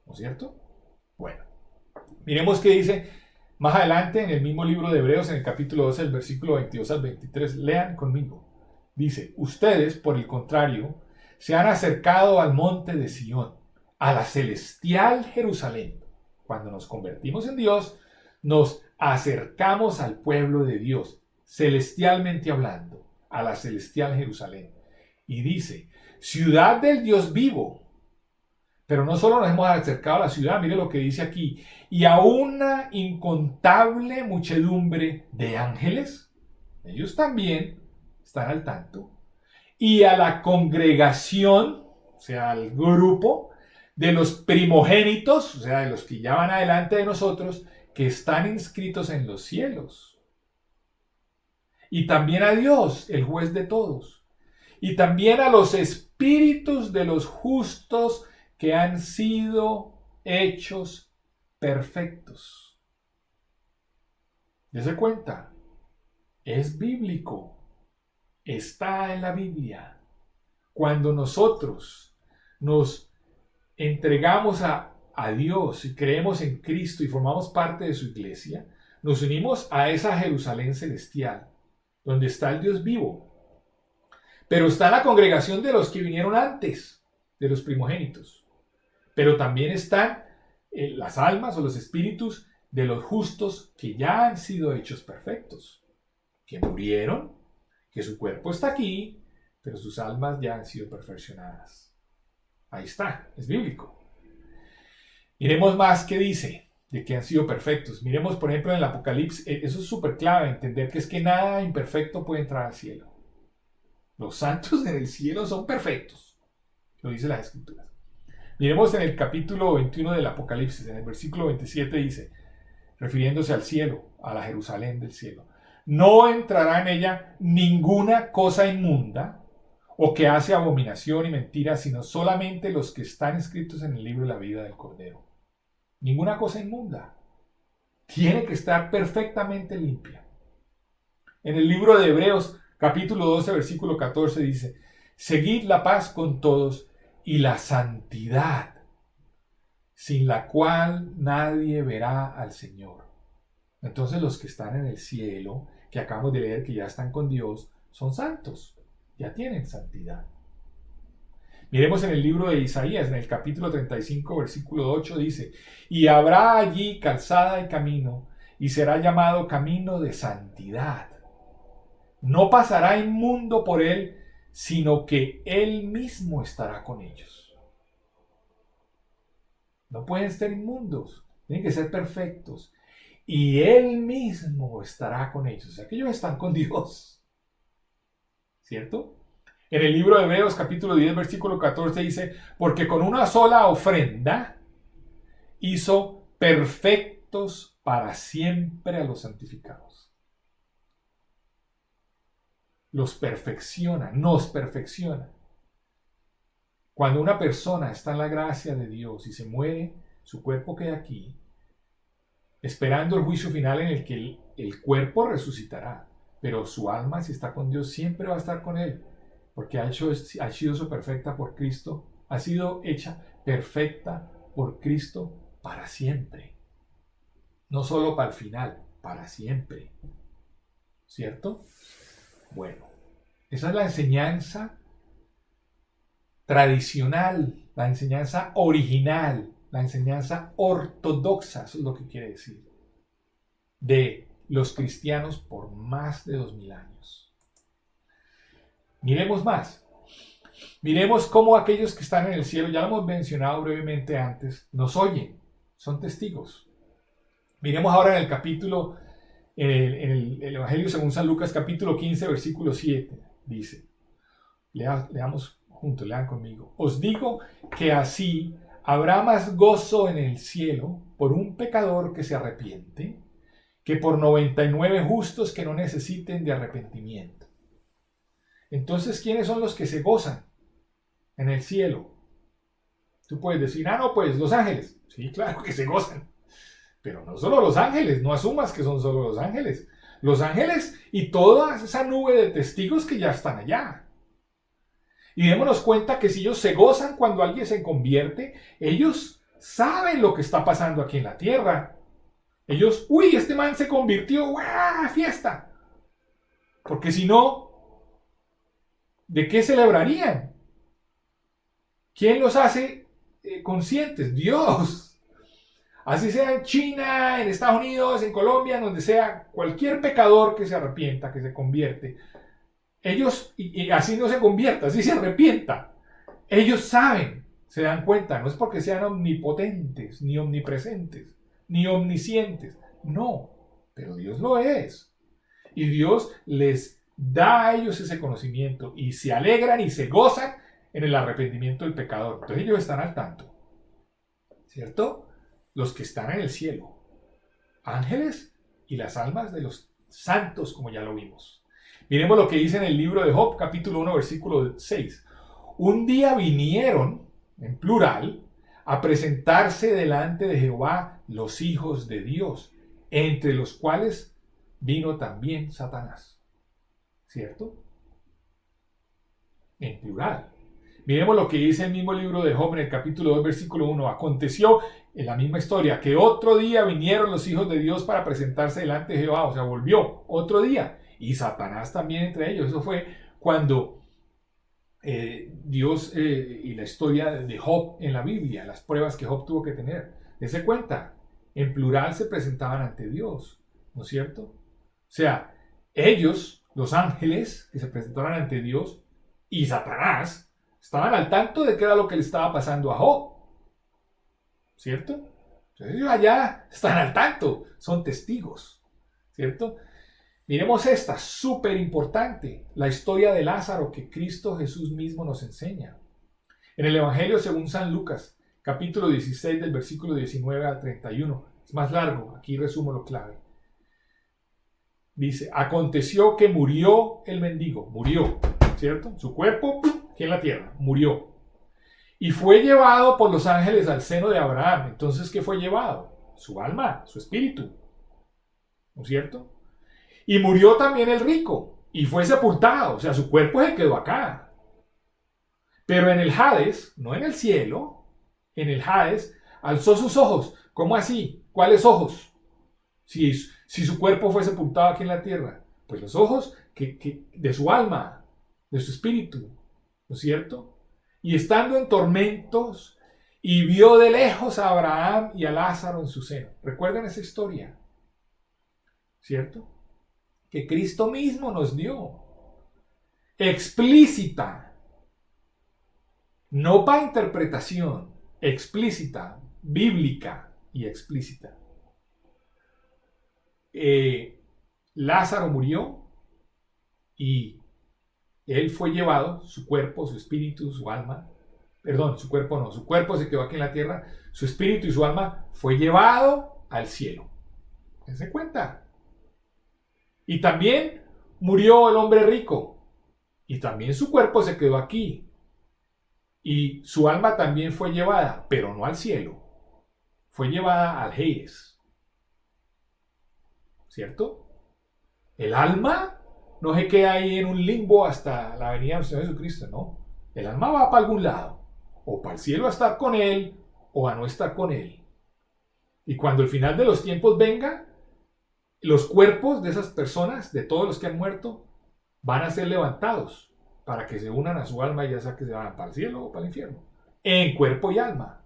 A: ¿No es cierto? Bueno, miremos qué dice más adelante en el mismo libro de Hebreos, en el capítulo 12, el versículo 22 al 23. Lean conmigo. Dice, ustedes, por el contrario, se han acercado al monte de Sión, a la celestial Jerusalén. Cuando nos convertimos en Dios, nos acercamos al pueblo de Dios, celestialmente hablando, a la celestial Jerusalén. Y dice, ciudad del Dios vivo. Pero no solo nos hemos acercado a la ciudad, mire lo que dice aquí, y a una incontable muchedumbre de ángeles, ellos también están al tanto, y a la congregación, o sea, al grupo de los primogénitos, o sea, de los que ya van adelante de nosotros, que están inscritos en los cielos. Y también a Dios, el juez de todos. Y también a los espíritus de los justos que han sido hechos perfectos. Dese cuenta, es bíblico, está en la Biblia. Cuando nosotros nos entregamos a Dios y creemos en Cristo y formamos parte de su iglesia, nos unimos a esa Jerusalén celestial, donde está el Dios vivo. Pero está la congregación de los que vinieron antes, de los primogénitos. Pero también están las almas o los espíritus de los justos que ya han sido hechos perfectos, que murieron, que su cuerpo está aquí, pero sus almas ya han sido perfeccionadas. Ahí está, es bíblico. Miremos más qué dice de que han sido perfectos. Miremos, por ejemplo, en el Apocalipsis. Eso es súper clave, entender que es que nada imperfecto puede entrar al cielo. Los santos en el cielo son perfectos, lo dice las Escrituras. Miremos en el capítulo 21 del Apocalipsis, en el versículo 27 dice, refiriéndose al cielo, a la Jerusalén del cielo, no entrará en ella ninguna cosa inmunda o que hace abominación y mentira, sino solamente los que están escritos en el libro de la vida del Cordero. Ninguna cosa inmunda. Tiene que estar perfectamente limpia. En el libro de Hebreos, capítulo 12, versículo 14 dice, seguid la paz con todos y la santidad, sin la cual nadie verá al Señor. Entonces los que están en el cielo, que acabamos de leer que ya están con Dios, son santos, ya tienen santidad. Miremos en el libro de Isaías, en el capítulo 35, versículo 8, dice, y habrá allí calzada y camino, y será llamado camino de santidad. No pasará inmundo por él, sino que él mismo estará con ellos. No pueden ser inmundos, tienen que ser perfectos. Y él mismo estará con ellos. O sea, que ellos están con Dios. ¿Cierto? En el libro de Hebreos, capítulo 10, versículo 14 dice, porque con una sola ofrenda hizo perfectos para siempre a los santificados. Los perfecciona, nos perfecciona. Cuando una persona está en la gracia de Dios y se muere, su cuerpo queda aquí, esperando el juicio final en el que el cuerpo resucitará, pero su alma, si está con Dios, siempre va a estar con Él, porque ha sido perfecta por Cristo, ha sido hecha perfecta por Cristo para siempre. No solo para el final, para siempre. ¿Cierto? Bueno, esa es la enseñanza tradicional, la enseñanza original, la enseñanza ortodoxa, eso es lo que quiere decir, de los cristianos por más de 2000 años. Miremos más. Miremos cómo aquellos que están en el cielo, ya lo hemos mencionado brevemente antes, nos oyen, son testigos. Miremos ahora en el capítulo, en el Evangelio según San Lucas, capítulo 15, versículo 7, dice, leamos juntos, lean conmigo. Os digo que así habrá más gozo en el cielo por un pecador que se arrepiente que por 99 justos que no necesiten de arrepentimiento. Entonces, ¿quiénes son los que se gozan en el cielo? Tú puedes decir, no, pues los ángeles. Sí, claro que se gozan. Pero no solo los ángeles, no asumas que son solo los ángeles. Los ángeles y toda esa nube de testigos que ya están allá. Y démonos cuenta que si ellos se gozan cuando alguien se convierte, ellos saben lo que está pasando aquí en la tierra. Ellos, este man se convirtió, ¡guau! Fiesta. Porque si no, ¿de qué celebrarían? ¿Quién los hace conscientes? Dios. Así sea en China, en Estados Unidos, en Colombia, en donde sea, cualquier pecador que se arrepienta, que se convierte, ellos, y así no se convierta, así se arrepienta, ellos saben, se dan cuenta, no es porque sean omnipotentes, ni omnipresentes, ni omniscientes, no, pero Dios lo es. Y Dios les da a ellos ese conocimiento y se alegran y se gozan en el arrepentimiento del pecador. Entonces ellos están al tanto, ¿cierto? Los que están en el cielo, ángeles y las almas de los santos, como ya lo vimos. Miremos lo que dice en el libro de Job, capítulo 1, versículo 6. Un día vinieron, en plural, a presentarse delante de Jehová los hijos de Dios, entre los cuales vino también Satanás. ¿Cierto? En plural. Miremos lo que dice el mismo libro de Job en el capítulo 2, versículo 1. Aconteció en la misma historia que otro día vinieron los hijos de Dios para presentarse delante de Jehová. O sea, volvió otro día. Y Satanás también entre ellos. Eso fue cuando Dios y la historia de Job en la Biblia, las pruebas que Job tuvo que tener. Dese cuenta, en plural se presentaban ante Dios, ¿no es cierto? O sea, ellos, los ángeles que se presentaron ante Dios y Satanás, estaban al tanto de qué era lo que le estaba pasando a Job, ¿cierto? Entonces ellos allá están al tanto, son testigos, ¿cierto? Miremos esta, súper importante, la historia de Lázaro que Cristo Jesús mismo nos enseña. En el Evangelio según San Lucas, capítulo 16 del versículo 19 al 31, es más largo, aquí resumo lo clave. Dice, aconteció que murió el mendigo, murió, ¿cierto? Su cuerpo aquí en la tierra, murió. Y fue llevado por los ángeles al seno de Abraham. Entonces, ¿qué fue llevado? Su alma, su espíritu, ¿no es cierto? Y murió también el rico y fue sepultado, o sea, su cuerpo se quedó acá. Pero en el Hades, no en el cielo, en el Hades, alzó sus ojos. ¿Cómo así? ¿Cuáles ojos? Si su cuerpo fue sepultado aquí en la tierra, pues los ojos de su alma, de su espíritu, ¿no es cierto? Y estando en tormentos, y vio de lejos a Abraham y a Lázaro en su seno. ¿Recuerdan esa historia? ¿Cierto? Que Cristo mismo nos dio. Explícita. No para interpretación. Explícita. Bíblica y explícita. Lázaro murió y él fue llevado, su cuerpo, su espíritu, su alma, perdón, su cuerpo no, su cuerpo se quedó aquí en la tierra, su espíritu y su alma fue llevado al cielo. ¿Se cuenta? Y también murió el hombre rico y también su cuerpo se quedó aquí y su alma también fue llevada, pero no al cielo, fue llevada al Hades. ¿Cierto? El alma no se queda ahí en un limbo hasta la venida del Señor Jesucristo, no. El alma va para algún lado, o para el cielo a estar con Él, o a no estar con Él. Y cuando el final de los tiempos venga, los cuerpos de esas personas, de todos los que han muerto, van a ser levantados para que se unan a su alma y ya sea que se van para el cielo o para el infierno, en cuerpo y alma.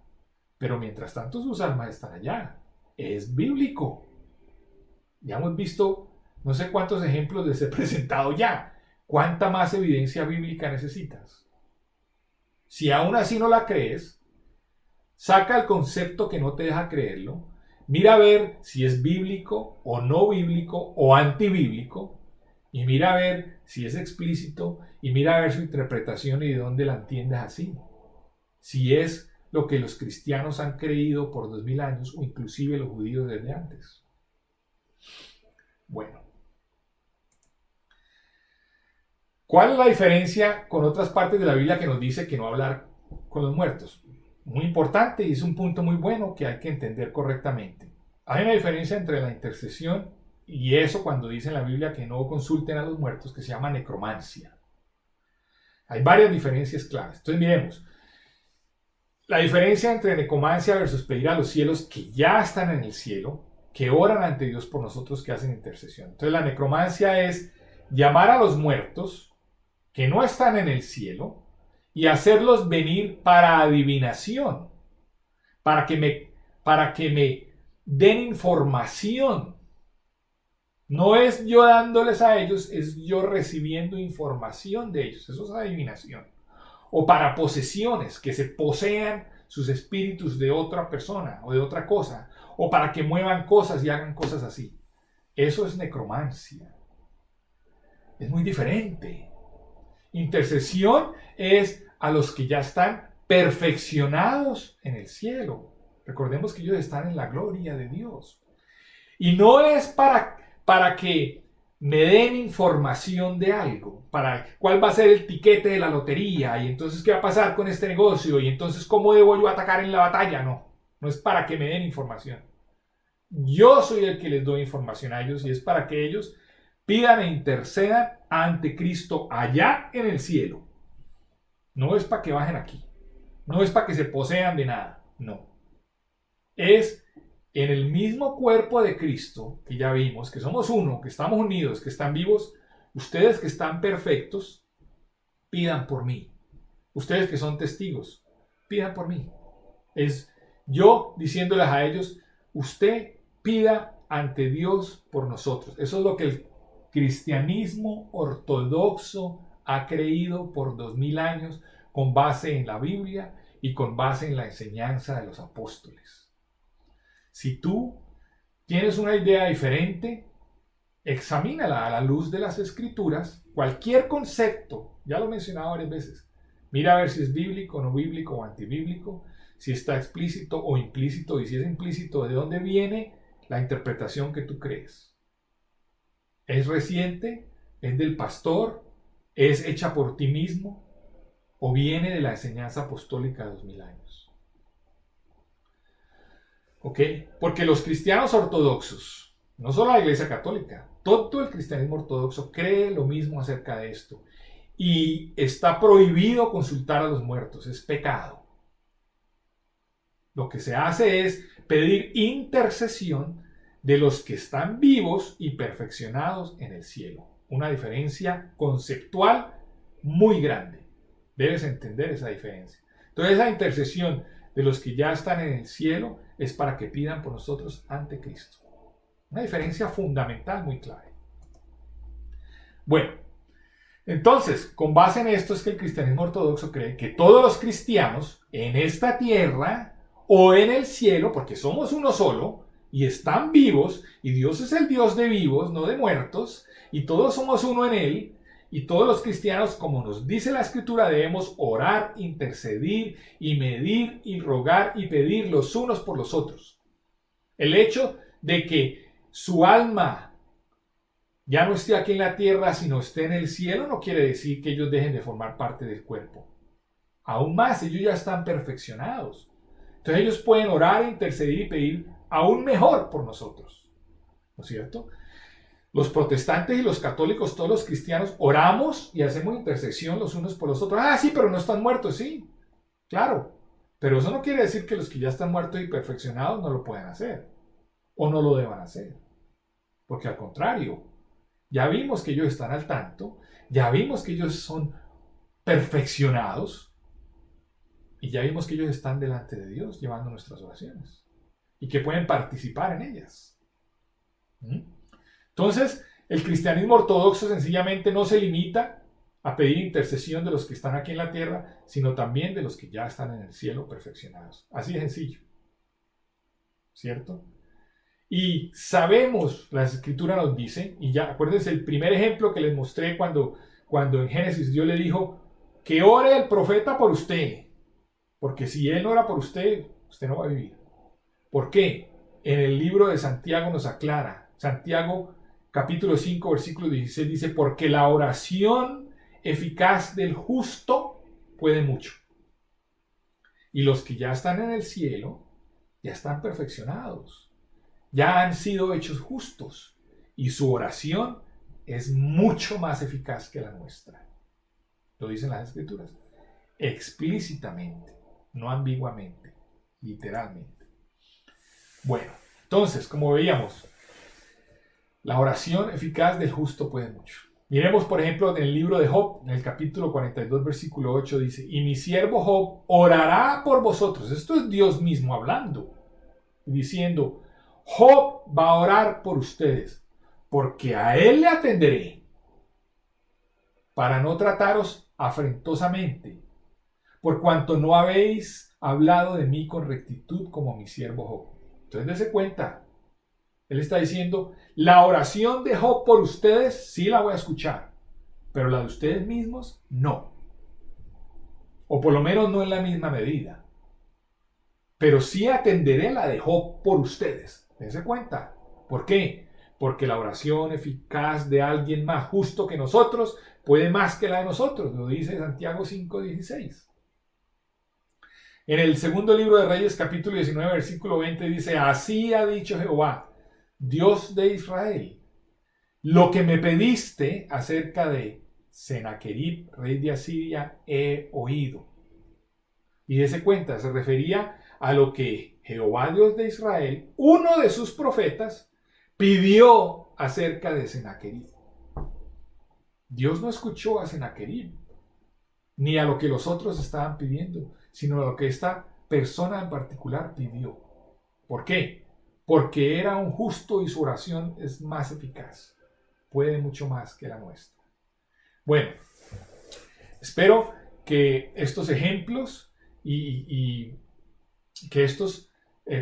A: Pero mientras tanto sus almas están allá. Es bíblico. Ya hemos visto no sé cuántos ejemplos les he presentado ya. ¿Cuánta más evidencia bíblica necesitas? Si aún así no la crees, saca el concepto que no te deja creerlo, mira a ver si es bíblico o no bíblico o antibíblico, y mira a ver si es explícito, y mira a ver su interpretación y de dónde la entiendes así. Si es lo que los cristianos han creído por 2000 años o inclusive los judíos desde antes. Bueno, ¿cuál es la diferencia con otras partes de la Biblia que nos dice que no hablar con los muertos? Muy importante y es un punto muy bueno que hay que entender correctamente. Hay una diferencia entre la intercesión y eso cuando dice en la Biblia que no consulten a los muertos, que se llama necromancia. Hay varias diferencias claves. Entonces miremos. La diferencia entre necromancia versus pedir a los cielos que ya están en el cielo, que oran ante Dios por nosotros, que hacen intercesión. Entonces la necromancia es llamar a los muertos que no están en el cielo y hacerlos venir para adivinación, para que me den información. No es yo dándoles a ellos, es yo recibiendo información de ellos. Eso es adivinación. O para posesiones, que se posean sus espíritus de otra persona o de otra cosa. O para que muevan cosas y hagan cosas así. Eso es necromancia. Es muy diferente. Intercesión es a los que ya están perfeccionados en el cielo. Recordemos que ellos están en la gloria de Dios. Y no es para que me den información de algo, para cuál va a ser el tiquete de la lotería, y entonces qué va a pasar con este negocio, y entonces cómo debo yo atacar en la batalla. No es para que me den información. Yo soy el que les doy información a ellos y es para que ellos pidan e intercedan ante Cristo allá en el cielo. No es para que bajen aquí. No es para que se posean de nada. No. Es en el mismo cuerpo de Cristo, que ya vimos, que somos uno, que estamos unidos, que están vivos. Ustedes que están perfectos, pidan por mí. Ustedes que son testigos, pidan por mí. Es yo diciéndoles a ellos, usted pida ante Dios por nosotros. Eso es lo que el cristianismo ortodoxo ha creído por 2000 años con base en la Biblia y con base en la enseñanza de los apóstoles. Si tú tienes una idea diferente, examínala a la luz de las Escrituras. Cualquier concepto, ya lo he mencionado varias veces, mira a ver si es bíblico, no bíblico o antibíblico, si está explícito o implícito, y si es implícito, ¿de dónde viene la interpretación que tú crees? ¿Es reciente? ¿Es del pastor? ¿Es hecha por ti mismo? ¿O viene de la enseñanza apostólica de 2000 años? ¿Ok? Porque los cristianos ortodoxos, no solo la Iglesia Católica, todo el cristianismo ortodoxo cree lo mismo acerca de esto. Y está prohibido consultar a los muertos, es pecado. Lo que se hace es pedir intercesión de los que están vivos y perfeccionados en el cielo. Una diferencia conceptual muy grande. Debes entender esa diferencia. Entonces, esa intercesión de los que ya están en el cielo es para que pidan por nosotros ante Cristo. Una diferencia fundamental muy clave. Bueno, entonces, con base en esto es que el cristianismo ortodoxo cree que todos los cristianos en esta tierra o en el cielo, porque somos uno solo, y están vivos, y Dios es el Dios de vivos, no de muertos, y todos somos uno en Él, y todos los cristianos, como nos dice la Escritura, debemos orar, intercedir, y medir, y rogar, y pedir los unos por los otros. El hecho de que su alma ya no esté aquí en la tierra, sino esté en el cielo, no quiere decir que ellos dejen de formar parte del cuerpo. Aún más, ellos ya están perfeccionados. Entonces ellos pueden orar, intercedir y pedir aún mejor por nosotros. ¿No es cierto? Los protestantes y los católicos, todos los cristianos, oramos y hacemos intercesión los unos por los otros. Ah, sí, pero no están muertos, sí. Claro. Pero eso no quiere decir que los que ya están muertos y perfeccionados no lo puedan hacer. O no lo deban hacer. Porque al contrario, ya vimos que ellos están al tanto, ya vimos que ellos son perfeccionados y ya vimos que ellos están delante de Dios llevando nuestras oraciones y que pueden participar en ellas. Entonces, el cristianismo ortodoxo sencillamente no se limita a pedir intercesión de los que están aquí en la tierra, sino también de los que ya están en el cielo perfeccionados. Así de sencillo. ¿Cierto? Y sabemos, la Escritura nos dice, y ya acuérdense el primer ejemplo que les mostré cuando en Génesis Dios le dijo que ore el profeta por usted. Porque si Él no ora por usted, usted no va a vivir. ¿Por qué? En el libro de Santiago nos aclara. Santiago capítulo 5, versículo 16 dice, porque la oración eficaz del justo puede mucho. Y los que ya están en el cielo, ya están perfeccionados. Ya han sido hechos justos. Y su oración es mucho más eficaz que la nuestra. Lo dicen las Escrituras. Explícitamente, no ambiguamente, literalmente. Bueno, entonces, como veíamos, la oración eficaz del justo puede mucho. Miremos, por ejemplo, en el libro de Job, en el capítulo 42, versículo 8, dice, y mi siervo Job orará por vosotros. Esto es Dios mismo hablando, diciendo, Job va a orar por ustedes, porque a él le atenderé, para no trataros afrentosamente, por cuanto no habéis hablado de mí con rectitud como mi siervo Job. Entonces, dése cuenta. Él está diciendo, la oración de Job por ustedes sí la voy a escuchar, pero la de ustedes mismos no. O por lo menos no en la misma medida. Pero sí atenderé la de Job por ustedes. Dense cuenta. ¿Por qué? Porque la oración eficaz de alguien más justo que nosotros puede más que la de nosotros. Lo dice Santiago 5:16. En el segundo libro de Reyes, capítulo 19, versículo 20, dice, así ha dicho Jehová, Dios de Israel, lo que me pediste acerca de Sennacherib, rey de Asiria, he oído. Y dése cuenta, se refería a lo que Jehová, Dios de Israel, uno de sus profetas, pidió acerca de Sennacherib. Dios no escuchó a Sennacherib, ni a lo que los otros estaban pidiendo, sino a lo que esta persona en particular pidió. ¿Por qué? Porque era un justo y su oración es más eficaz. Puede mucho más que la nuestra. Bueno, espero que estos ejemplos y que estos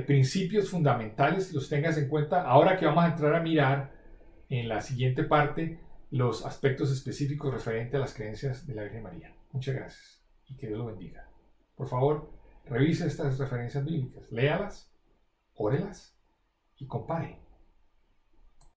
A: principios fundamentales los tengas en cuenta ahora que vamos a entrar a mirar en la siguiente parte los aspectos específicos referentes a las creencias de la Virgen María. Muchas gracias y que Dios lo bendiga. Por favor, revise estas referencias bíblicas, léalas, órelas y compare.